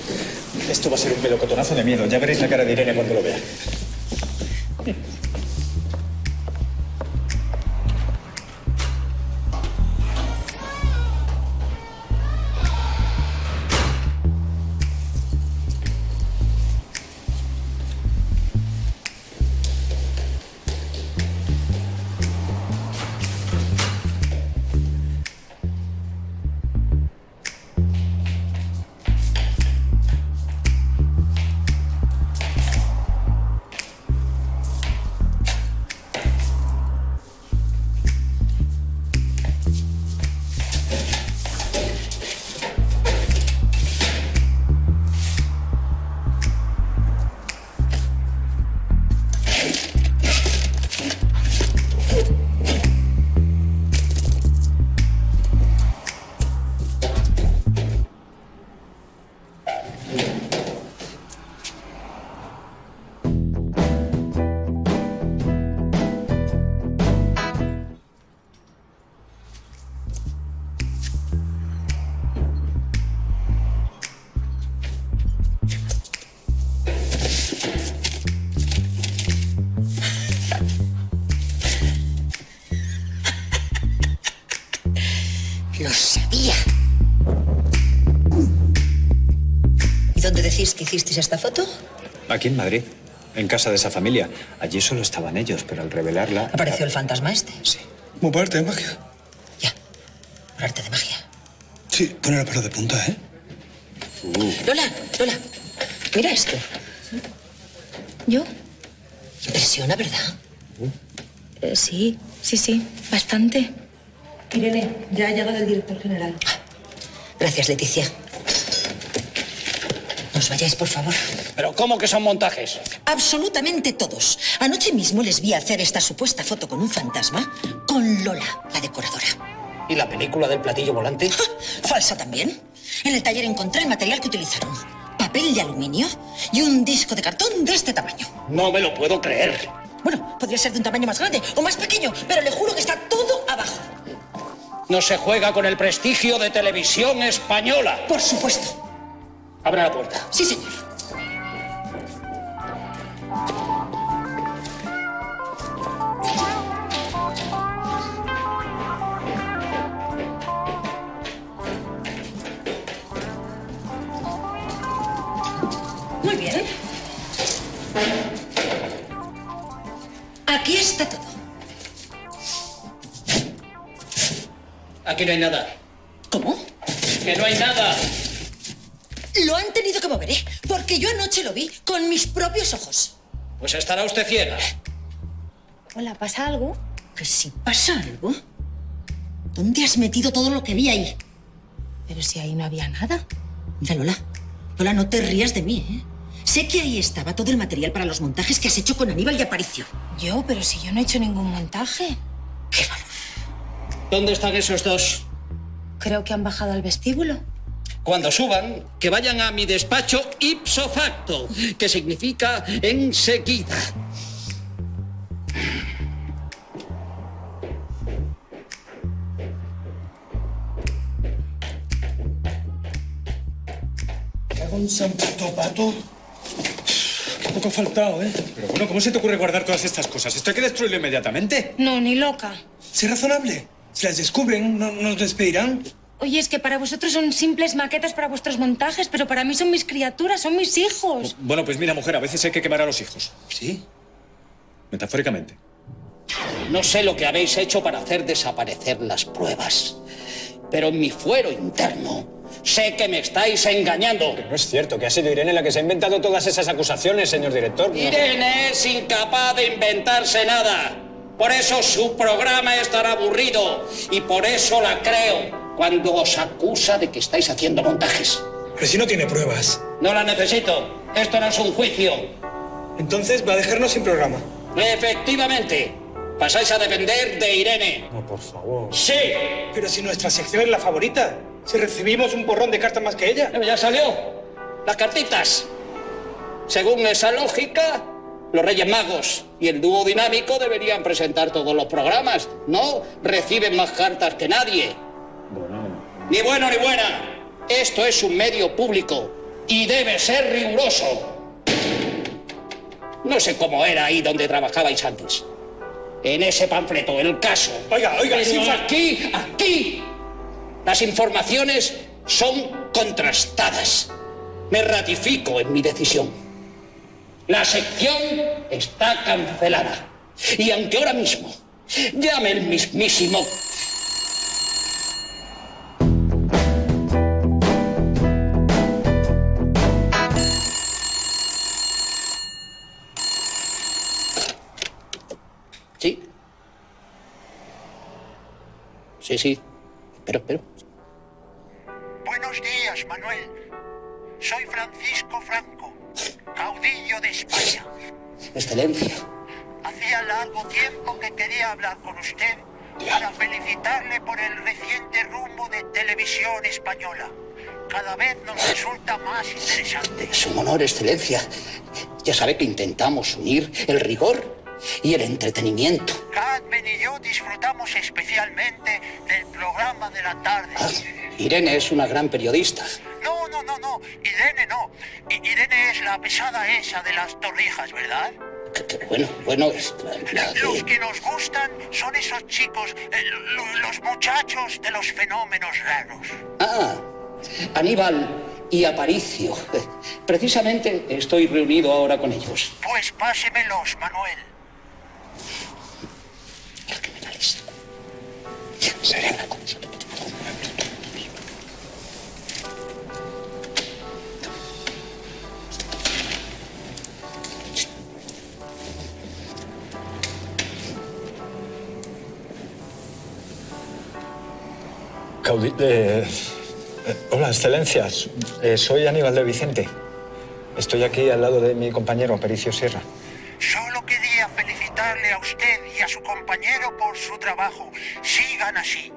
Esto va a ser un melocotonazo de miedo. Ya veréis la cara de Irene cuando lo vea. Lo sabía. ¿Y dónde decís que hicisteis esta foto? Aquí en Madrid, en casa de esa familia. Allí solo estaban ellos, pero al revelarla... ¿Apareció el fantasma este? Sí. Como por arte de magia. Por arte de magia. Sí, pone la pelo de punta, ¿eh? Lola, mira esto. ¿Yo? Impresiona, ¿verdad? Sí, bastante. Irene, ya ha llegado el director general. Gracias, Leticia. No os vayáis, por favor. ¿Pero cómo que son montajes? Absolutamente todos. Anoche mismo les vi hacer esta supuesta foto con un fantasma con Lola, la decoradora. ¿Y la película del platillo volante? Falsa también. En el taller encontré el material que utilizaron. Papel de aluminio y un disco de cartón de este tamaño. No me lo puedo creer. Bueno, podría ser de un tamaño más grande o más pequeño, pero le juro que está todo abajo. No se juega con el prestigio de Televisión Española. Por supuesto. Abre la puerta. Sí, señor. Muy bien. Aquí está todo. Aquí no hay nada. ¿Cómo? ¡Que no hay nada! Lo han tenido que mover, ¿eh? Porque yo anoche lo vi con mis propios ojos. Pues estará usted ciega. Hola, ¿pasa algo? ¿Que si pasa algo? ¿Dónde has metido todo lo que vi ahí? Pero si ahí no había nada. Mira, Lola. Lola, no te rías de mí, ¿eh? Sé que ahí estaba todo el material para los montajes que has hecho con Aníbal y Aparicio. Yo, pero si yo no he hecho ningún montaje. ¡Qué valor! ¿Dónde están esos dos? Creo que han bajado al vestíbulo. Cuando suban, que vayan a mi despacho ipso facto, que significa enseguida. Cago en San Puto Pato. Qué poco ha faltado, ¿eh? Pero bueno, ¿cómo se te ocurre guardar todas estas cosas? Esto hay que destruirlo inmediatamente. No, ni loca. Sé razonable. Si las descubren, ¿no nos despedirán? Oye, es que para vosotros son simples maquetas para vuestros montajes, pero para mí son mis criaturas, son mis hijos. Bueno, pues mira, mujer, a veces hay que quemar a los hijos. ¿Sí? Metafóricamente. No sé lo que habéis hecho para hacer desaparecer las pruebas, pero en mi fuero interno sé que me estáis engañando. Pero no es cierto, que ha sido Irene la que se ha inventado todas esas acusaciones, señor director. Irene es incapaz de inventarse nada. Por eso su programa es tan aburrido y por eso la creo cuando os acusa de que estáis haciendo montajes. Pero si no tiene pruebas. No las necesito. Esto no es un juicio. Entonces va a dejarnos sin programa. Efectivamente. Pasáis a depender de Irene. No, por favor. Sí. Pero si nuestra sección es la favorita. Si recibimos un porrón de cartas más que ella. Pero ya salió. Las cartitas. Según esa lógica, los Reyes Magos y el dúo dinámico deberían presentar todos los programas. No reciben más cartas que nadie. Ni bueno ni buena. Esto es un medio público y debe ser riguroso. No sé cómo era ahí donde trabajabais antes. En ese panfleto, el caso. Oiga, Pero sí, aquí, las informaciones son contrastadas. Me ratifico en mi decisión. La sección está cancelada. Y aunque ahora mismo llame el mismísimo... Sí. Sí. Espero. Buenos días, Manuel. Soy Francisco Franco, caudillo de España. Excelencia. Hacía largo tiempo que quería hablar con usted para felicitarle por el reciente rumbo de Televisión Española. Cada vez nos resulta más interesante. Es un honor, Excelencia. Ya sabe que intentamos unir el rigor y el entretenimiento. Carmen y yo disfrutamos especialmente del programa de la tarde. Irene es una gran periodista. No. Irene no. Irene es la pesada esa de las torrijas, ¿verdad? Bueno, es... Los que nos gustan son esos chicos, los muchachos de los fenómenos raros. Aníbal y Aparicio. Precisamente estoy reunido ahora con ellos. Pues pásemelos, Manuel. Será una cosa. Hola, excelencias. Soy Aníbal de Vicente. Estoy aquí al lado de mi compañero Aparicio Sierra. Solo quería felicitarle a usted y a su compañero por su trabajo. Sigan así.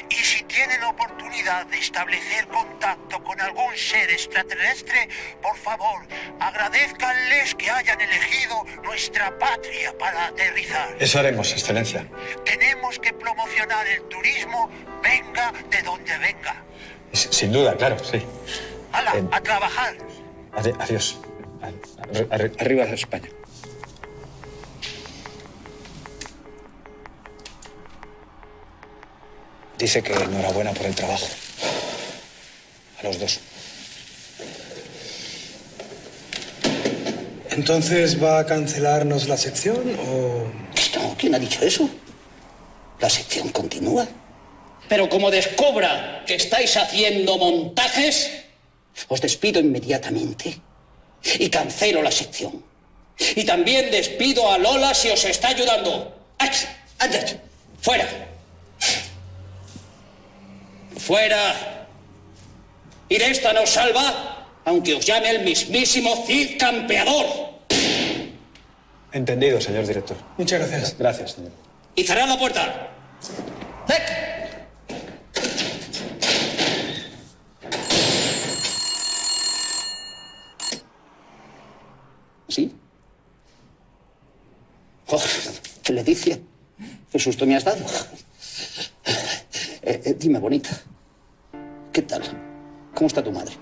Y si tienen oportunidad de establecer contacto con algún ser extraterrestre, por favor, agradézcanles que hayan elegido nuestra patria para aterrizar. Eso haremos, excelencia. Tenemos que promocionar el turismo, venga de donde venga. Sin duda, claro, sí. ¡Hala, a trabajar! Adiós. Arriba España. Dice que enhorabuena por el trabajo. A los dos. ¿Entonces va a cancelarnos la sección o...? No, ¿quién ha dicho eso? La sección continúa. Pero como descubra que estáis haciendo montajes, os despido inmediatamente y cancelo la sección. Y también despido a Lola si os está ayudando. ¡Anda! ¡Fuera! ¡Fuera! Y de esta no os salva, aunque os llame el mismísimo Cid Campeador. Entendido, señor director. Muchas gracias. Gracias, señor. Y cerrad la puerta. Patricia. ¿Qué susto me has dado? Dime, bonita. ¿Qué tal? ¿Cómo está tu madre?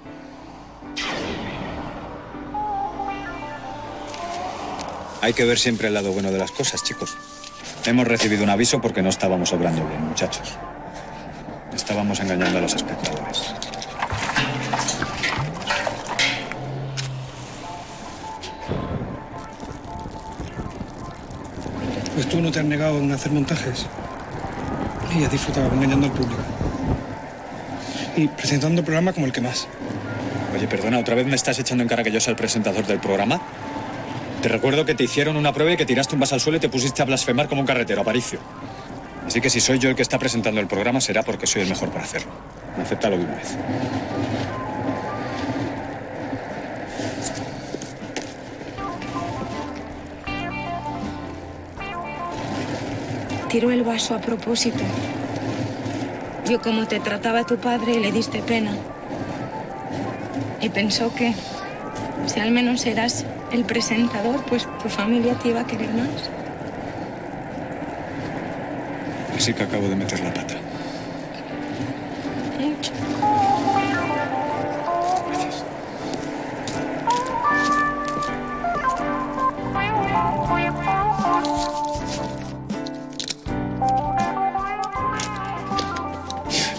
Hay que ver siempre el lado bueno de las cosas, chicos. Hemos recibido un aviso porque no estábamos obrando bien, muchachos. Estábamos engañando a los espectadores. Pues tú no te has negado en hacer montajes. Y has disfrutado engañando al público. Y presentando el programa como el que más. Oye, perdona, ¿otra vez me estás echando en cara que yo sea el presentador del programa? Te recuerdo que te hicieron una prueba y que tiraste un vaso al suelo y te pusiste a blasfemar como un carretero, Aparicio. Así que si soy yo el que está presentando el programa, será porque soy el mejor para hacerlo. Acéptalo de una vez. Tiró el vaso a propósito. Vio cómo te trataba tu padre y le diste pena. Y pensó que si al menos eras el presentador, pues tu familia te iba a querer más. Así que acabo de meter la pata. Mucho. Gracias.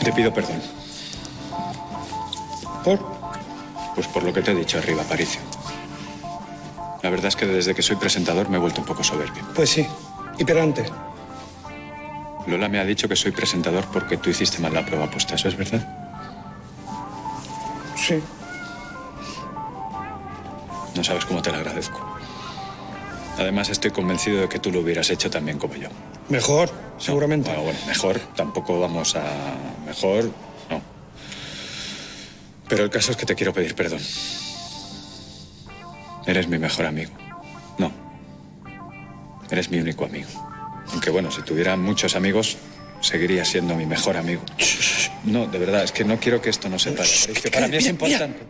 Te pido perdón. ¿Por? Pues por lo que te he dicho arriba, Aparicio. La verdad es que desde que soy presentador me he vuelto un poco soberbio. Pues sí. Y pedante. Lola me ha dicho que soy presentador porque tú hiciste mal la prueba puesta. ¿Eso es verdad? Sí. No sabes cómo te lo agradezco. Además, estoy convencido de que tú lo hubieras hecho también como yo. Mejor, seguramente. Bueno, mejor. Tampoco vamos a... Mejor, no. Pero el caso es que te quiero pedir perdón. Eres mi mejor amigo. No. Eres mi único amigo. Aunque bueno, si tuviera muchos amigos, seguiría siendo mi mejor amigo. No, de verdad, es que no quiero que esto nos separe. Aparicio. Para mí es importante.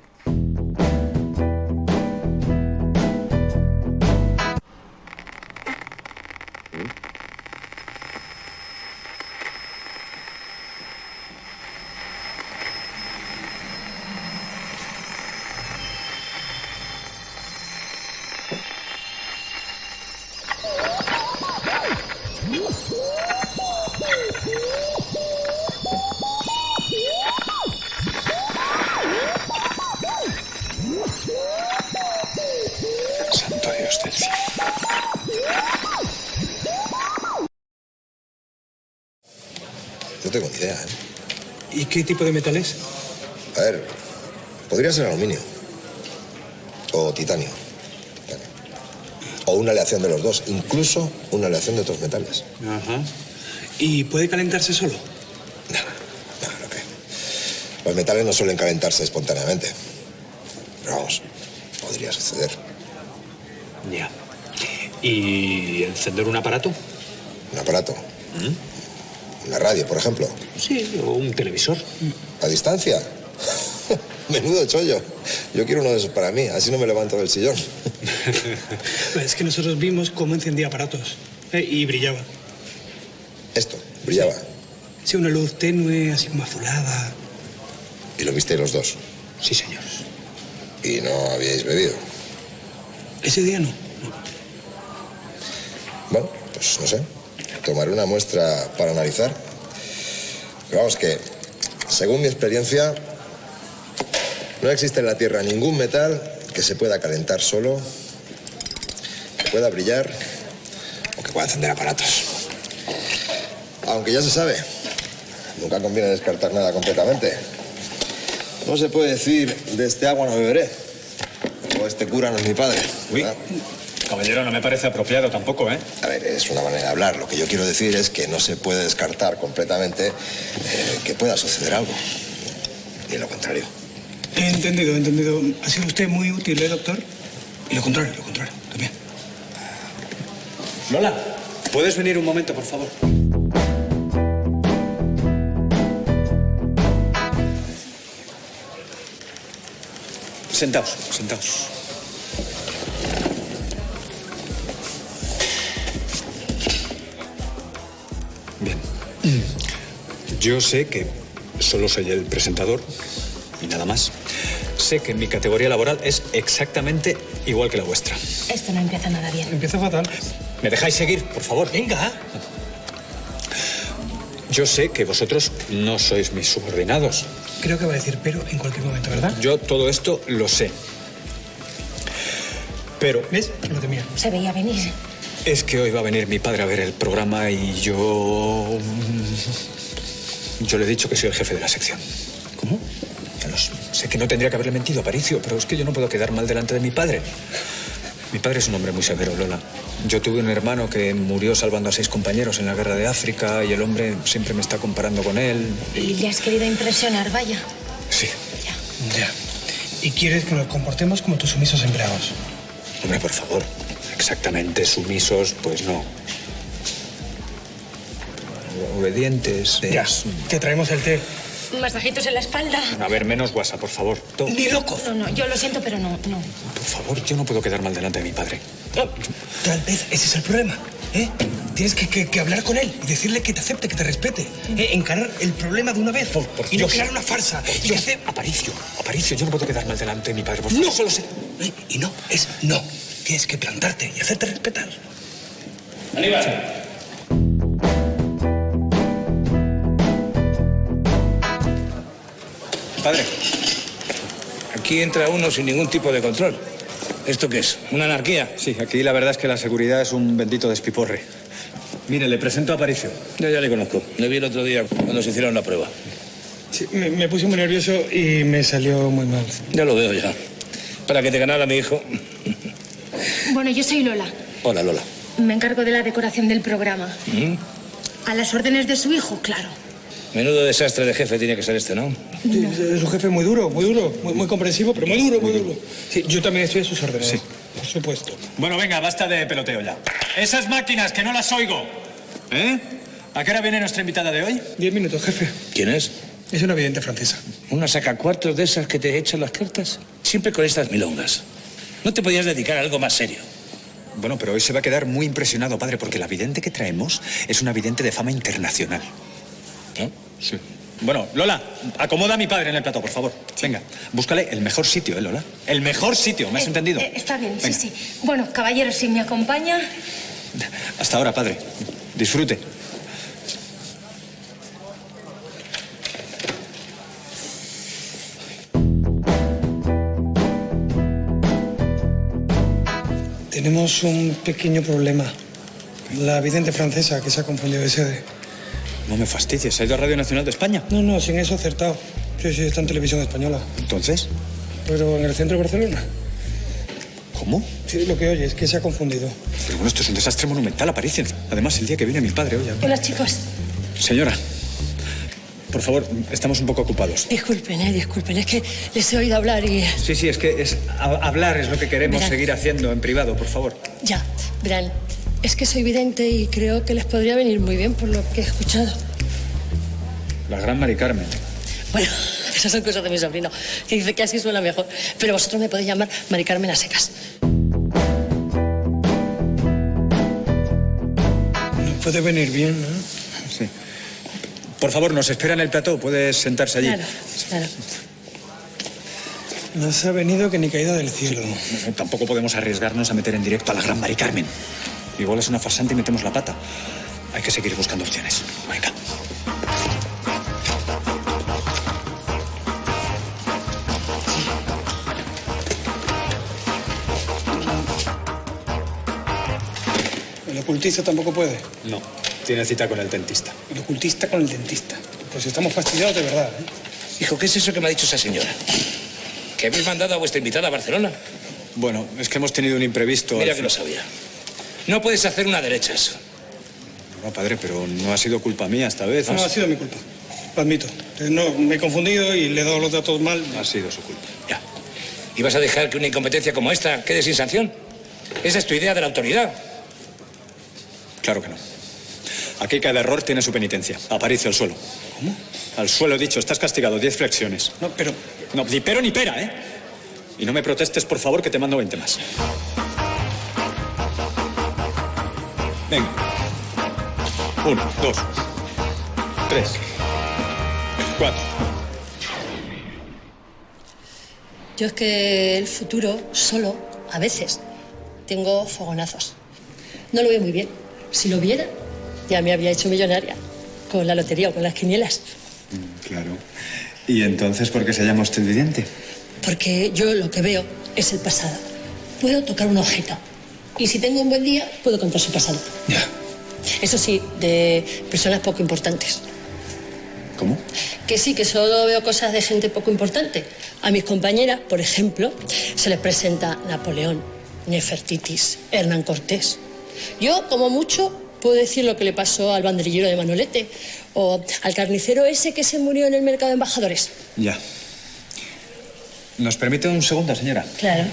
Santo Dios del cielo. No tengo ni idea, ¿eh? ¿Y qué tipo de metal es? A ver, podría ser aluminio. O titanio. O una aleación de los dos. Incluso una aleación de otros metales. Ajá. ¿Y puede calentarse solo? Los metales no suelen calentarse espontáneamente. Pero vamos, podría suceder. Ya. ¿Y encender un aparato? ¿Un aparato? ¿Una radio, por ejemplo? Sí, o un televisor. ¿A distancia? Menudo chollo. Yo quiero uno de esos para mí, así no me levanto del sillón. Es que nosotros vimos cómo encendía aparatos. Y brillaba. ¿Esto? ¿Brillaba? Sí, una luz tenue, así como azulada. ¿Y lo visteis los dos? Sí, señor. ¿Y no habíais bebido? Ese día no. Bueno, pues no sé. Tomaré una muestra para analizar. Pero vamos que, según mi experiencia, no existe en la Tierra ningún metal que se pueda calentar solo, que pueda brillar o que pueda encender aparatos. Aunque ya se sabe, nunca conviene descartar nada completamente. No se puede decir, de este agua no beberé. O este cura no es mi padre. Uy, caballero, no me parece apropiado tampoco, ¿eh? A ver, es una manera de hablar. Lo que yo quiero decir es que no se puede descartar completamente que pueda suceder algo. Ni lo contrario. He entendido, he entendido. Ha sido usted muy útil, ¿eh, doctor? Y lo contrario también. Lola, ¿puedes venir un momento, por favor? Sentaos. Yo sé que solo soy el presentador y nada más. Sé que mi categoría laboral es exactamente igual que la vuestra. Esto no empieza nada bien. Empieza fatal. ¿Me dejáis seguir, por favor? Venga. Yo sé que vosotros no sois mis subordinados. Creo que va a decir pero en cualquier momento, ¿verdad? Yo todo esto lo sé. Pero... ¿Ves? Lo temía. Se veía venir. Es que hoy va a venir mi padre a ver el programa y yo le he dicho que soy el jefe de la sección. ¿Cómo? Sé que no tendría que haberle mentido a Aparicio, pero es que yo no puedo quedar mal delante de mi padre. Mi padre es un hombre muy severo, Lola. Yo tuve un hermano que murió salvando a 6 compañeros en la guerra de África y el hombre siempre me está comparando con él. Y le has querido impresionar, vaya. Sí. Ya. ¿Y quieres que nos comportemos como tus sumisos empleados? Hombre, por favor. Exactamente sumisos, pues no. Obedientes. Ya, te traemos el té. Masajitos en la espalda. A ver, menos guasa, por favor. ¡Ni loco! No, yo lo siento, pero no. Por favor, yo no puedo quedar mal delante de mi padre. Tal vez ese es el problema, ¿eh? Tienes que hablar con él y decirle que te acepte, que te respete. Encarar el problema de una vez. Y no crear una farsa. Y hacer... Aparicio, yo no puedo quedar mal delante de mi padre. Por favor. No, solo sé. Y no, es no. Tienes que plantarte y hacerte respetar. Aníbal. Padre. Aquí entra uno sin ningún tipo de control. ¿Esto qué es? ¿Una anarquía? Sí, aquí la verdad es que la seguridad es un bendito despiporre. Mire, le presento a Aparicio. Yo ya le conozco. Le vi el otro día cuando se hicieron la prueba. Sí, me puse muy nervioso y me salió muy mal. Ya lo veo ya. Para que te ganara mi hijo. Bueno, yo soy Lola. Hola, Lola. Me encargo de la decoración del programa. A las órdenes de su hijo, claro. Menudo desastre de jefe tiene que ser este, ¿no? Sí, es un jefe muy duro, muy comprensivo, pero muy duro. Sí, yo también estoy a sus órdenes. Sí. Por supuesto. Bueno, venga, basta de peloteo ya. Esas máquinas, que no las oigo. ¿Eh? ¿A qué hora viene nuestra invitada de hoy? 10 minutos, jefe. ¿Quién es? Es una vidente francesa. ¿Una sacacuartos de esas que te echan las cartas? Siempre con estas milongas. ¿No te podías dedicar a algo más serio? Bueno, pero hoy se va a quedar muy impresionado, padre, porque la vidente que traemos es una vidente de fama internacional. ¿No? Sí. Bueno, Lola, acomoda a mi padre en el plató, por favor. Venga, búscale el mejor sitio, Lola? El mejor sitio, ¿me has entendido? Está bien, Venga. sí. Bueno, caballero, si me acompaña... Hasta ahora, padre. Disfrute. Tenemos un pequeño problema. La vidente francesa que se ha confundido de sede. No me fastidies, ¿ha ido a Radio Nacional de España? No, sin eso acertado. Sí, está en televisión española. ¿Entonces? Pero en el centro de Barcelona. ¿Cómo? Sí, lo que oye es que se ha confundido. Pero bueno, esto es un desastre monumental, Aparicio. Además, el día que viene mi padre, oye. Hola, chicos. Señora, por favor, estamos un poco ocupados. Disculpen, es que les he oído hablar y... Sí, es que hablar es lo que queremos Verán. seguir haciendo en privado, por favor. Ya, verán, es que soy vidente y creo que les podría venir muy bien por lo que he escuchado. La gran Mari Carmen. Bueno, esas son cosas de mi sobrino, que dice que así suena mejor. Pero vosotros me podéis llamar Mari Carmen a secas. Nos puede venir bien, ¿no? Sí. Por favor, nos espera en el plató. Puedes sentarse allí. Claro. Nos ha venido que ni caída del cielo. No, tampoco podemos arriesgarnos a meter en directo a la gran Mari Carmen. Igual es una farsante y metemos la pata. Hay que seguir buscando opciones. Venga. ¿El ocultista tampoco puede? No, tiene cita con el dentista. El ocultista con el dentista. Pues estamos fastidiados de verdad, ¿eh? Hijo, ¿qué es eso que me ha dicho esa señora? ¿Que habéis mandado a vuestra invitada a Barcelona? Bueno, es que hemos tenido un imprevisto. Mira que lo sabía. No puedes hacer una derechas. No, padre, pero no ha sido culpa mía esta vez. No, ha sido mi culpa. Lo admito. No, me he confundido y le he dado los datos mal. Ha sido su culpa. Ya. ¿Y vas a dejar que una incompetencia como esta quede sin sanción? Esa es tu idea de la autoridad. Claro que no. Aquí cada error tiene su penitencia. Aparicio al suelo. ¿Cómo? Al suelo he dicho, estás castigado, 10 flexiones. No, pero... No, ni pero ni pera, ¿eh? Y no me protestes, por favor, que te mando 20 más. Venga. 1, 2, 3, 4. Yo es que el futuro, solo, a veces, tengo fogonazos. No lo veo muy bien. Si lo viera, ya me había hecho millonaria. Con la lotería o con las quinielas. Claro. ¿Y entonces por qué se llama usted vidente? Porque yo lo que veo es el pasado. Puedo tocar un objeto. Y si tengo un buen día, puedo contar su pasado. Ya. Eso sí, de personas poco importantes. ¿Cómo? Que sí, que solo veo cosas de gente poco importante. A mis compañeras, por ejemplo, se les presenta Napoleón, Nefertitis, Hernán Cortés. Yo, como mucho, puedo decir lo que le pasó al banderillero de Manolete o al carnicero ese que se murió en el mercado de embajadores. Ya. ¿Nos permite un segundo, señora? Claro.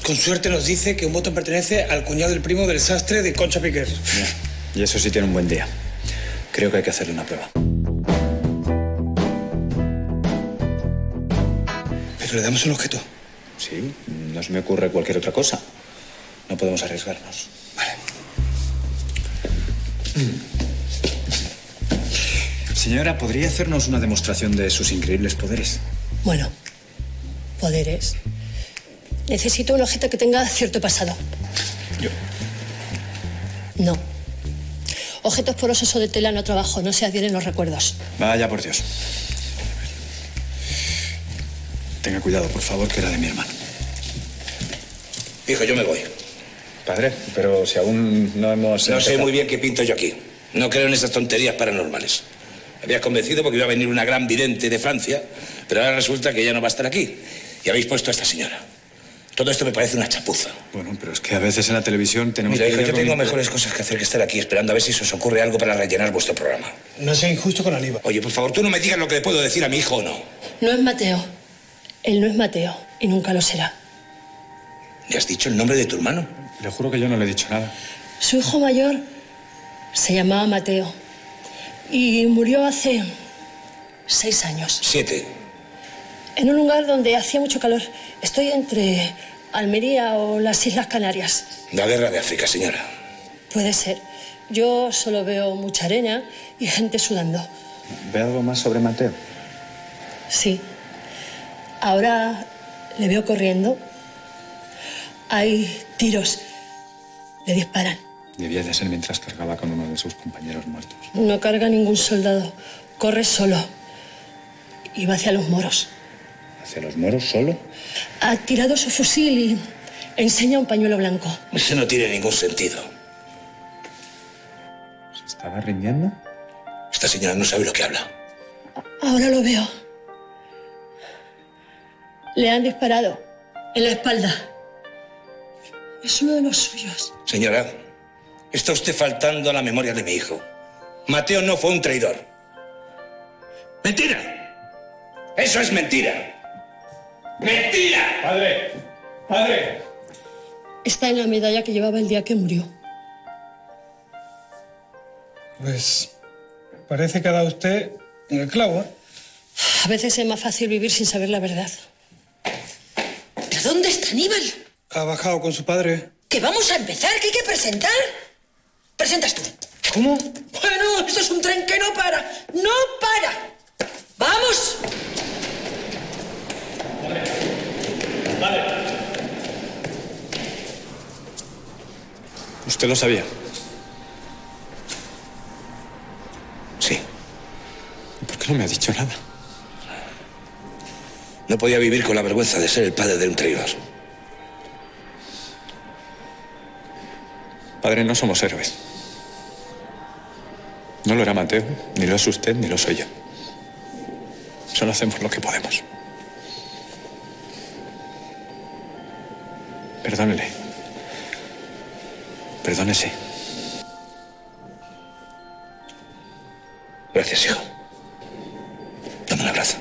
Con suerte nos dice que un voto pertenece al cuñado del primo del sastre de Concha Piquer. Ya. Y eso sí tiene un buen día. Creo que hay que hacerle una prueba. ¿Pero le damos un objeto? Sí, no se me ocurre cualquier otra cosa. No podemos arriesgarnos. Vale. Señora, ¿podría hacernos una demostración de sus increíbles poderes? Bueno, poderes. Necesito un objeto que tenga cierto pasado. Yo. No. Objetos porosos o de tela no trabajo, no se adhieren los recuerdos. Vaya por Dios. Tenga cuidado, por favor, que era de mi hermano. Hijo, yo me voy. Padre, pero si aún no hemos... No sé muy bien qué pinto yo aquí. No creo en esas tonterías paranormales. Me habías convencido porque iba a venir una gran vidente de Francia, pero ahora resulta que ya no va a estar aquí. Y habéis puesto a esta señora. Todo esto me parece una chapuza. Bueno, pero es que a veces en la televisión tenemos... Mira, hijo, que... yo tengo mejores cosas que hacer que estar aquí esperando a ver si se os ocurre algo para rellenar vuestro programa. No sea injusto con Aníbal. Oye, por favor, tú no me digas lo que le puedo decir a mi hijo o no. No es Mateo. Él no es Mateo y nunca lo será. ¿Le has dicho el nombre de tu hermano? Le juro que yo no le he dicho nada. Su hijo mayor se llamaba Mateo y murió hace 6 años. 7. En un lugar donde hacía mucho calor. Estoy entre Almería o las Islas Canarias. La guerra de África, señora. Puede ser. Yo solo veo mucha arena y gente sudando. ¿Ve algo más sobre Mateo? Sí. Ahora le veo corriendo. Hay tiros. Le disparan. Debía de ser mientras cargaba con uno de sus compañeros muertos. No carga ningún soldado. Corre solo. Y va hacia los moros. ¿Hacia los moros solo? Ha tirado su fusil y enseña un pañuelo blanco. Eso no tiene ningún sentido. ¿Se estaba rindiendo? Esta señora no sabe lo que habla. Ahora lo veo. Le han disparado en la espalda. Es uno de los suyos. Señora, está usted faltando a la memoria de mi hijo. Mateo no fue un traidor. ¡Mentira! ¡Eso es mentira! ¡Mentira! Padre, padre. Está en la medalla que llevaba el día que murió. Pues parece que ha dado usted en el clavo, ¿eh? A veces es más fácil vivir sin saber la verdad. ¿Pero dónde está Aníbal? Ha bajado con su padre. Que vamos a empezar, que hay que presentar. Presentas tú. ¿Cómo? Bueno, esto es un tren que no para. ¡No para! ¡Vamos! Vale. ¿Usted lo sabía? Sí. ¿Por qué no me ha dicho nada? No podía vivir con la vergüenza de ser el padre de un traidor. Padre, no somos héroes. No lo era Mateo, ni lo es usted, ni lo soy yo. Solo hacemos lo que podemos. Perdónele. Perdónese. Gracias, hijo. Dame un abrazo.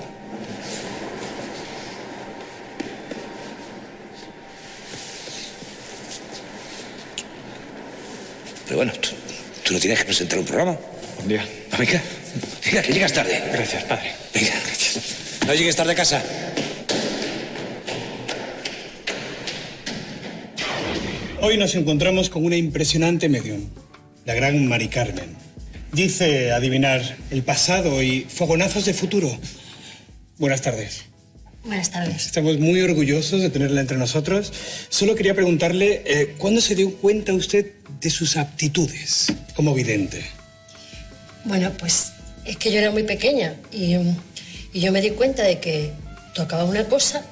Pero bueno, tú no tienes que presentar un programa. Buen día. No, venga, que llegas tarde. Gracias, padre. Venga, gracias. No llegues tarde a casa. Hoy nos encontramos con una impresionante medium, la gran Mari Carmen. Dice adivinar el pasado y fogonazos de futuro. Buenas tardes. Buenas tardes. Estamos muy orgullosos de tenerla entre nosotros. Solo quería preguntarle, ¿cuándo se dio cuenta usted de sus aptitudes como vidente? Bueno, pues es que yo era muy pequeña y yo me di cuenta de que tocaba una cosa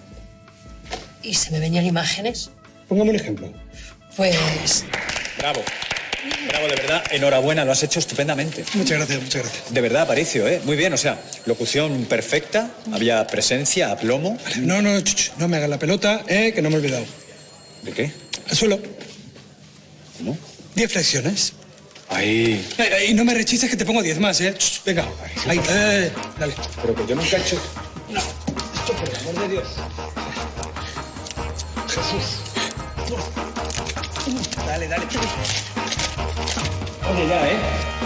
y se me venían imágenes. Póngame un ejemplo. Pues... Bravo. Bravo, de verdad. Enhorabuena, lo has hecho estupendamente. Muchas gracias, muchas gracias. De verdad, Aparicio, ¿eh? Muy bien, o sea, locución perfecta, había presencia, aplomo. No me hagas la pelota, que no me he olvidado. ¿De qué? Al suelo. ¿Cómo? 10 flexiones. Ahí. Y no me rechistes que te pongo 10 más, ¿eh? Venga, ahí, dale. Pero que yo nunca he hecho... No, esto por el amor de Dios. Jesús. Dale. Oye, ya, ¿eh?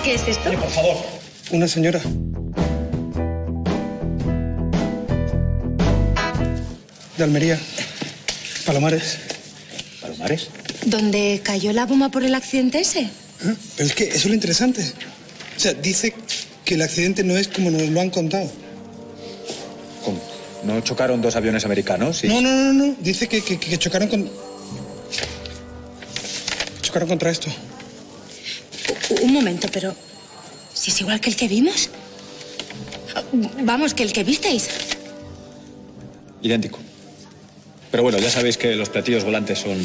¿Qué es esto? Oye, por favor. Una señora. De Almería. Palomares. ¿Palomares? ¿Dónde cayó la bomba por el accidente ese? Pero es que eso es lo interesante. O sea, dice que el accidente no es como nos lo han contado. ¿Cómo? ¿No chocaron dos aviones americanos? ¿Sí? No. Dice que chocaron con... Chocaron contra esto. Un momento, pero... ¿si es igual que el que vimos? Vamos, que el que visteis. Idéntico. Pero bueno, ya sabéis que los platillos volantes son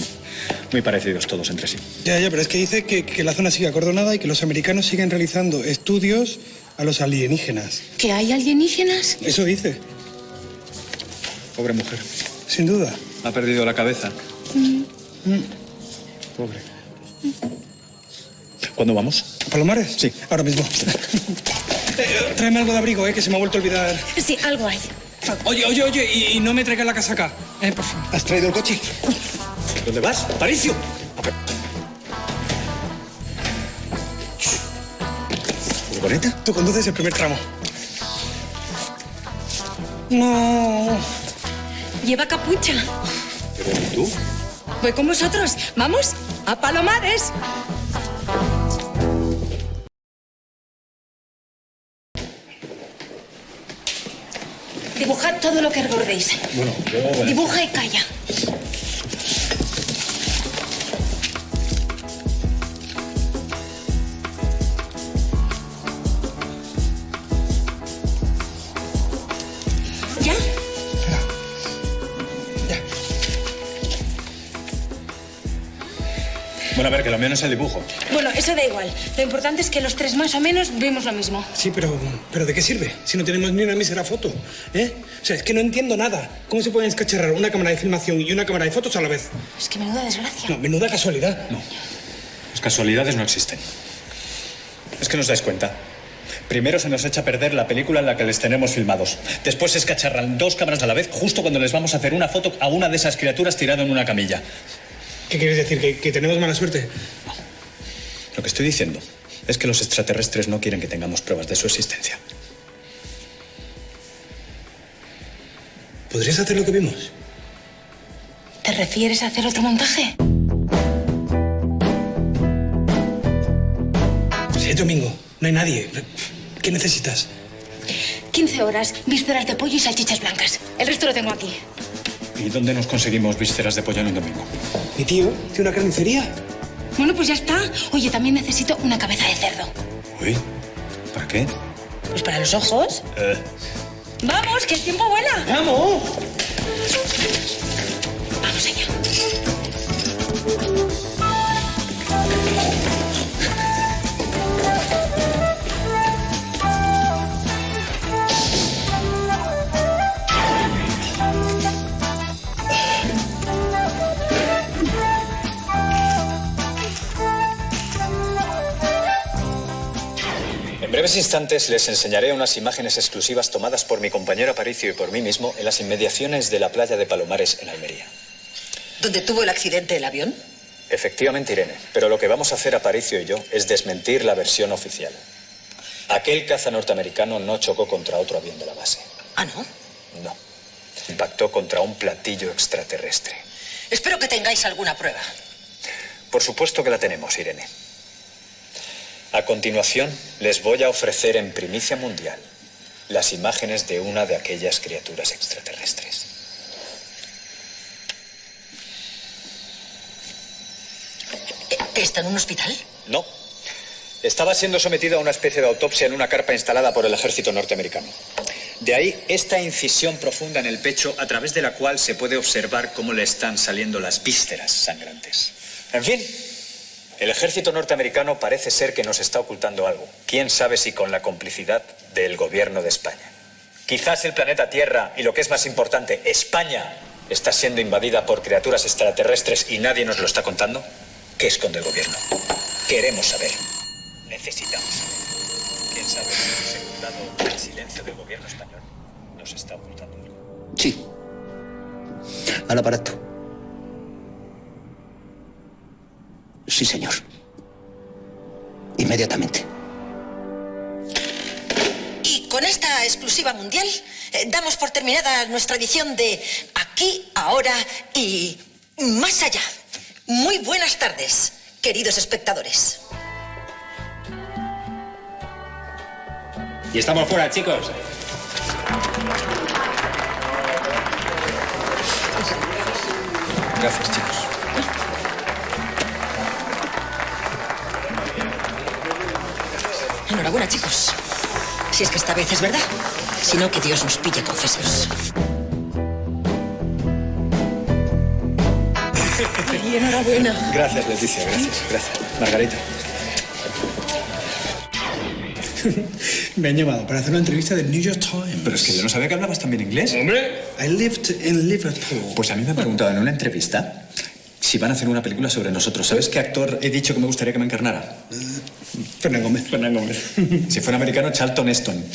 muy parecidos todos entre sí. Ya, pero es que dice que la zona sigue acordonada y que los americanos siguen realizando estudios a los alienígenas. ¿Que hay alienígenas? Eso dice. Pobre mujer. Sin duda. Ha perdido la cabeza. Pobre. ¿Cuándo vamos? ¿A Palomares? Sí. Ahora mismo. Tráeme algo de abrigo, que se me ha vuelto a olvidar. Sí, algo hay. Oye, y no me traigas la casaca, por favor. ¿Has traído el coche? ¿Dónde vas? ¡Aparicio! ¿Furgoneta? Tú conduces el primer tramo. No. Lleva capucha. ¿Pero y tú? Voy con vosotros. Vamos, a Palomares. Dibujad todo lo que recordéis. Bueno, yo... Dibuja y calla. ¿Ya? Bueno, a ver, que lo mío no es el dibujo. Bueno, eso da igual. Lo importante es que los tres más o menos vimos lo mismo. Sí, pero ¿de qué sirve? Si no tenemos ni una mísera foto, O sea, es que no entiendo nada. ¿Cómo se pueden escacharrar una cámara de filmación y una cámara de fotos a la vez? Es que menuda desgracia. No, menuda casualidad. No. Las casualidades no existen. Es que nos dais cuenta. Primero se nos echa a perder la película en la que les tenemos filmados. Después se escacharran dos cámaras a la vez justo cuando les vamos a hacer una foto a una de esas criaturas tirado en una camilla. ¿Qué quieres decir? ¿Que tenemos mala suerte? No. Lo que estoy diciendo es que los extraterrestres no quieren que tengamos pruebas de su existencia. ¿Podrías hacer lo que vimos? ¿Te refieres a hacer otro montaje? Sí, es domingo. No hay nadie. ¿Qué necesitas? 15 horas, vísceras de pollo y salchichas blancas. El resto lo tengo aquí. ¿Y dónde nos conseguimos vísceras de pollo en un domingo? Mi tío tiene una carnicería. Bueno, pues ya está. Oye, también necesito una cabeza de cerdo. Uy, ¿para qué? Pues para los ojos. ¡Vamos, que el tiempo vuela! ¡Vamos! ¡Vamos allá! En breves instantes les enseñaré unas imágenes exclusivas tomadas por mi compañero Aparicio y por mí mismo en las inmediaciones de la playa de Palomares, en Almería. ¿Dónde tuvo el accidente el avión? Efectivamente, Irene, pero lo que vamos a hacer Aparicio y yo es desmentir la versión oficial. Aquel caza norteamericano no chocó contra otro avión de la base. ¿Ah, no? No. Impactó contra un platillo extraterrestre. Espero que tengáis alguna prueba. Por supuesto que la tenemos, Irene. A continuación, les voy a ofrecer en primicia mundial las imágenes de una de aquellas criaturas extraterrestres. ¿Está en un hospital? No. Estaba siendo sometido a una especie de autopsia en una carpa instalada por el ejército norteamericano. De ahí esta incisión profunda en el pecho a través de la cual se puede observar cómo le están saliendo las vísceras sangrantes. En fin, el ejército norteamericano parece ser que nos está ocultando algo. ¿Quién sabe si con la complicidad del gobierno de España? Quizás el planeta Tierra y, lo que es más importante, España está siendo invadida por criaturas extraterrestres y nadie nos lo está contando. ¿Qué esconde el gobierno? Queremos saber. Necesitamos saber. ¿Quién sabe si secundado el silencio del gobierno español nos está ocultando algo? Sí. Al aparato. Sí, señor. Inmediatamente. Y con esta exclusiva mundial damos por terminada nuestra edición de Aquí, Ahora y Más Allá. Muy buenas tardes, queridos espectadores. Y estamos fuera, chicos. Gracias, chicos. Enhorabuena, chicos. Si es que esta vez es verdad. Si no, que Dios nos pille confesos. Y enhorabuena. Gracias, Leticia, gracias. Margarita. Me han llamado para hacer una entrevista del New York Times. Pero es que yo no sabía que hablabas también inglés. ¡Hombre! I lived in Liverpool. Pues a mí me han preguntado en una entrevista si van a hacer una película sobre nosotros. ¿Sabes qué actor he dicho que me gustaría que me encarnara? Fernán Gómez. Fernán Gómez. Si fuera americano, Charlton Heston.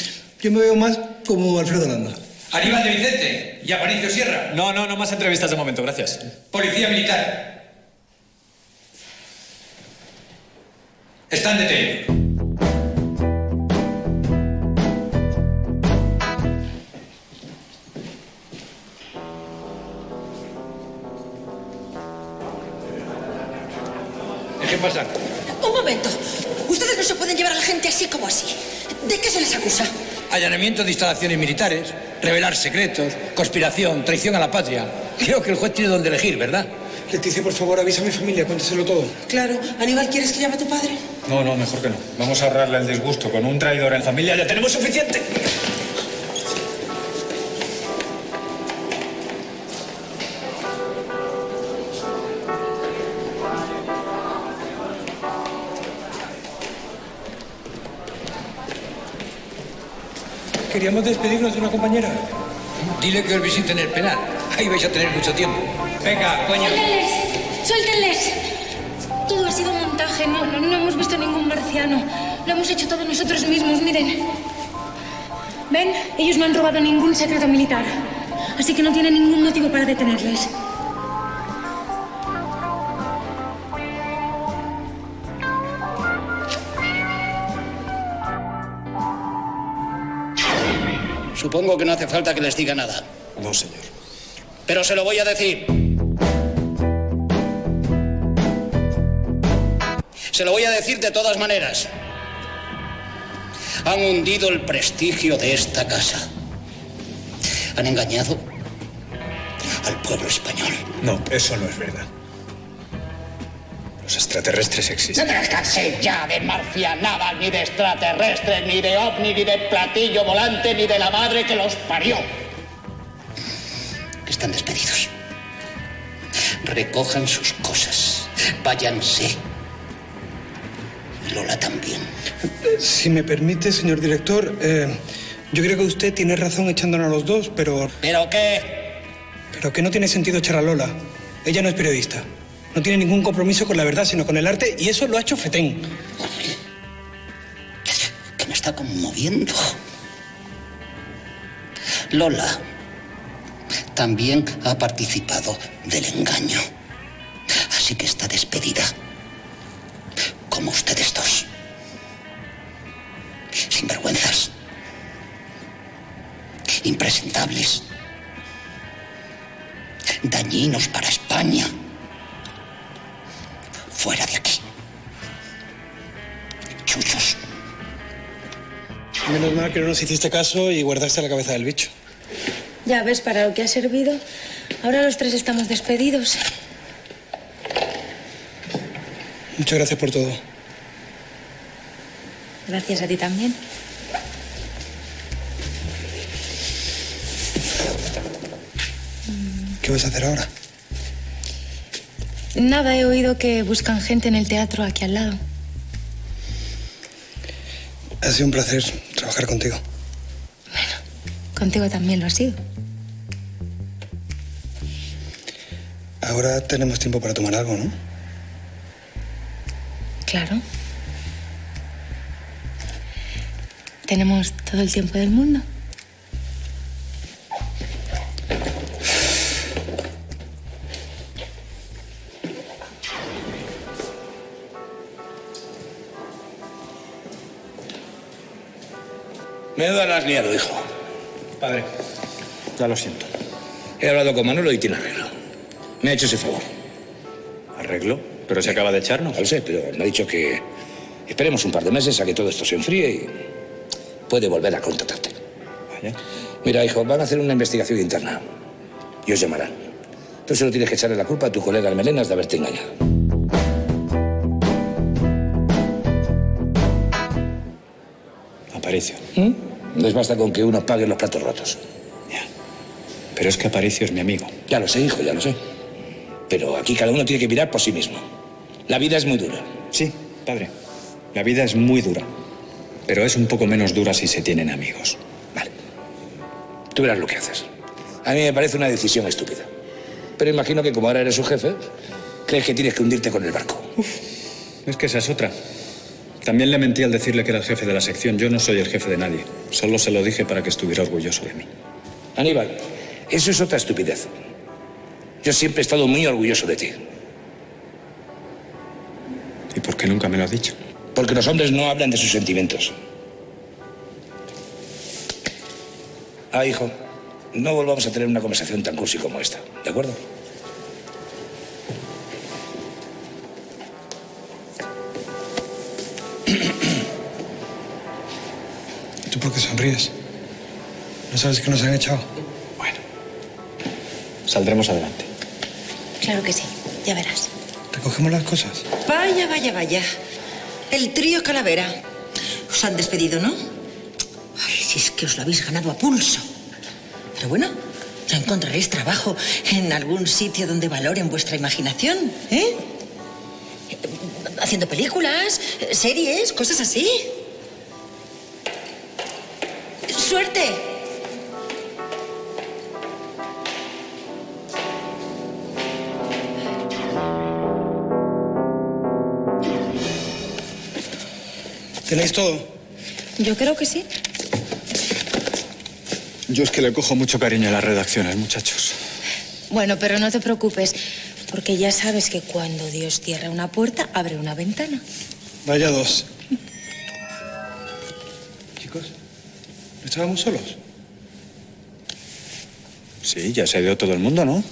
Yo me veo más como Alfredo Landa. Aníbal de Vicente y Aparicio Sierra. No, más entrevistas de momento, gracias. Policía militar. Están detenidos. ¿Qué pasa? Un momento. Ustedes no se pueden llevar a la gente así como así. ¿De qué se les acusa? Allanamiento de instalaciones militares, revelar secretos, conspiración, traición a la patria. Creo que el juez tiene donde elegir, ¿verdad? Leticia, por favor, avisa a mi familia, cuéntaselo todo. Claro. Aníbal, ¿quieres que llame a tu padre? No, mejor que no. Vamos a ahorrarle el disgusto. Con un traidor en familia ya tenemos suficiente. Queríamos despedirnos de una compañera. Dile que os visiten el penal. Ahí vais a tener mucho tiempo. Venga, coño. ¡Suéltenles! Todo ha sido un montaje. No hemos visto ningún marciano. Lo hemos hecho todos nosotros mismos, miren. ¿Ven? Ellos no han robado ningún secreto militar. Así que no tienen ningún motivo para detenerles. Supongo que no hace falta que les diga nada. No, señor. Pero se lo voy a decir. Se lo voy a decir de todas maneras. Han hundido el prestigio de esta casa. Han engañado al pueblo español. No, eso no es verdad. Los extraterrestres existen. ¡No te cansé ya de marcianadas, ni de extraterrestres, ni de ovni, ni de platillo volante, ni de la madre que los parió! Están despedidos. Recojan sus cosas. Váyanse. Y Lola también. Si me permite, señor director, yo creo que usted tiene razón echándonos a los dos, pero... ¿Pero qué? Pero que no tiene sentido echar a Lola. Ella no es periodista. No tiene ningún compromiso con la verdad, sino con el arte, y eso lo ha hecho Fetén. Que me está conmoviendo. Lola también ha participado del engaño. Así que está despedida. Como ustedes dos. Sinvergüenzas. Impresentables. Dañinos para España. Fuera de aquí. Chuchos. Menos mal que no nos hiciste caso y guardaste la cabeza del bicho. Ya ves para lo que ha servido. Ahora los tres estamos despedidos. Muchas gracias por todo. Gracias a ti también. ¿Qué vas a hacer ahora? Nada, he oído que buscan gente en el teatro aquí al lado. Ha sido un placer trabajar contigo. Contigo también lo ha sido. Ahora tenemos tiempo para tomar algo, ¿no? Claro. Tenemos todo el tiempo del mundo. Menuda la has liado, hijo. Padre, ya lo siento. He hablado con Manolo y tiene arreglo. Me ha hecho ese favor. ¿Arreglo? Pero se acaba de echarnos. Lo sé, pero me ha dicho que esperemos un par de meses a que todo esto se enfríe y puede volver a contratarte. Vaya. Mira, hijo, van a hacer una investigación interna y os llamarán. Tú solo tienes que echarle la culpa a tu colega el Melenas de haberte engañado. Aparicio. Les basta con que uno pague los platos rotos. Pero es que Aparicio es mi amigo. Ya lo sé, hijo, ya lo sé. Pero aquí cada uno tiene que mirar por sí mismo. La vida es muy dura. Sí, padre. La vida es muy dura. Pero es un poco menos dura si se tienen amigos. Vale. Tú verás lo que haces. A mí me parece una decisión estúpida. Pero imagino que como ahora eres su jefe, crees que tienes que hundirte con el barco. Es que esa es otra. También le mentí al decirle que era el jefe de la sección. Yo no soy el jefe de nadie. Solo se lo dije para que estuviera orgulloso de mí. Aníbal, eso es otra estupidez. Yo siempre he estado muy orgulloso de ti. ¿Y por qué nunca me lo has dicho? Porque los hombres no hablan de sus sentimientos. Hijo, no volvamos a tener una conversación tan cursi como esta, ¿de acuerdo? ¿Tú por qué sonríes? ¿No sabes que nos han echado? Bueno, saldremos adelante. Claro que sí, ya verás. ¿Recogemos las cosas? Vaya, vaya, vaya. El trío Calavera. Os han despedido, ¿no? Ay, si es que os lo habéis ganado a pulso. Pero bueno, ya encontraréis trabajo en algún sitio donde valoren vuestra imaginación, ¿eh? Haciendo películas, series, cosas así. ¡Suerte! ¿Tenéis todo? Yo creo que sí. Yo es que le cojo mucho cariño a las redacciones, muchachos. Bueno, pero no te preocupes, porque ya sabes que cuando Dios cierra una puerta, abre una ventana. Vaya dos. Chicos, ¿no estábamos solos? Sí, ya se ha ido todo el mundo, ¿no?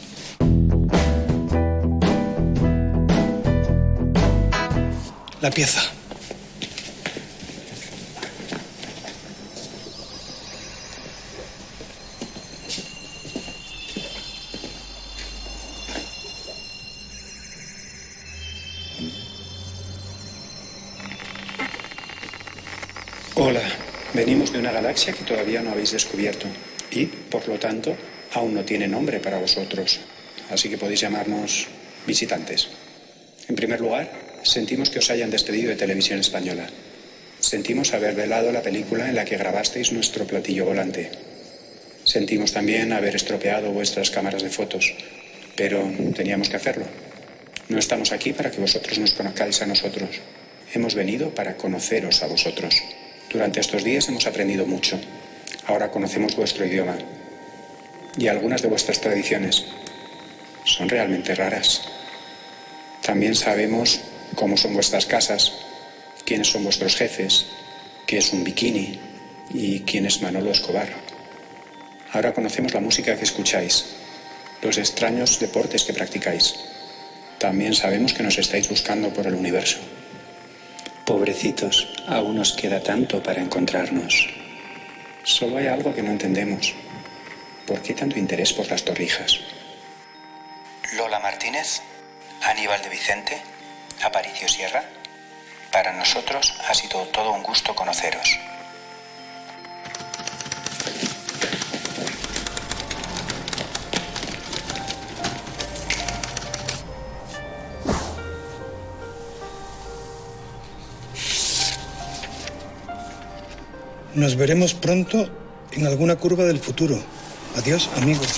La pieza. Hola, venimos de una galaxia que todavía no habéis descubierto y, por lo tanto, aún no tiene nombre para vosotros. Así que podéis llamarnos visitantes. En primer lugar, sentimos que os hayan despedido de Televisión Española. Sentimos haber velado la película en la que grabasteis nuestro platillo volante. Sentimos también haber estropeado vuestras cámaras de fotos, pero teníamos que hacerlo. No estamos aquí para que vosotros nos conozcáis a nosotros. Hemos venido para conoceros a vosotros. Durante estos días hemos aprendido mucho. Ahora conocemos vuestro idioma y algunas de vuestras tradiciones. Son realmente raras. También sabemos cómo son vuestras casas, quiénes son vuestros jefes, qué es un bikini y quién es Manolo Escobar. Ahora conocemos la música que escucháis, los extraños deportes que practicáis. También sabemos que nos estáis buscando por el universo. Pobrecitos, aún nos queda tanto para encontrarnos. Solo hay algo que no entendemos. ¿Por qué tanto interés por las Torrijas? Lola Martínez, Aníbal de Vicente, Aparicio Sierra. Para nosotros ha sido todo un gusto conoceros. Nos veremos pronto en alguna curva del futuro. Adiós, amigos.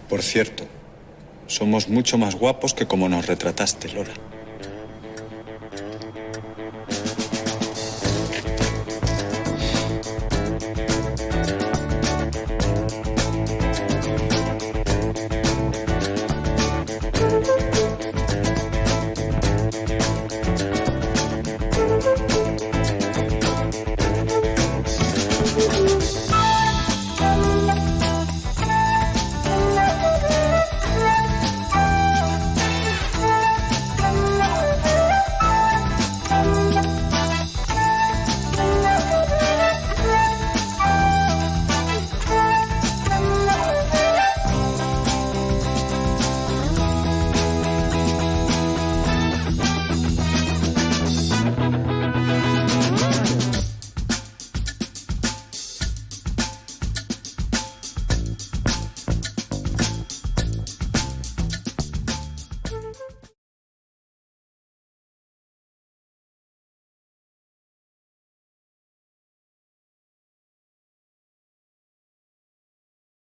Por cierto, somos mucho más guapos que como nos retrataste, Lola.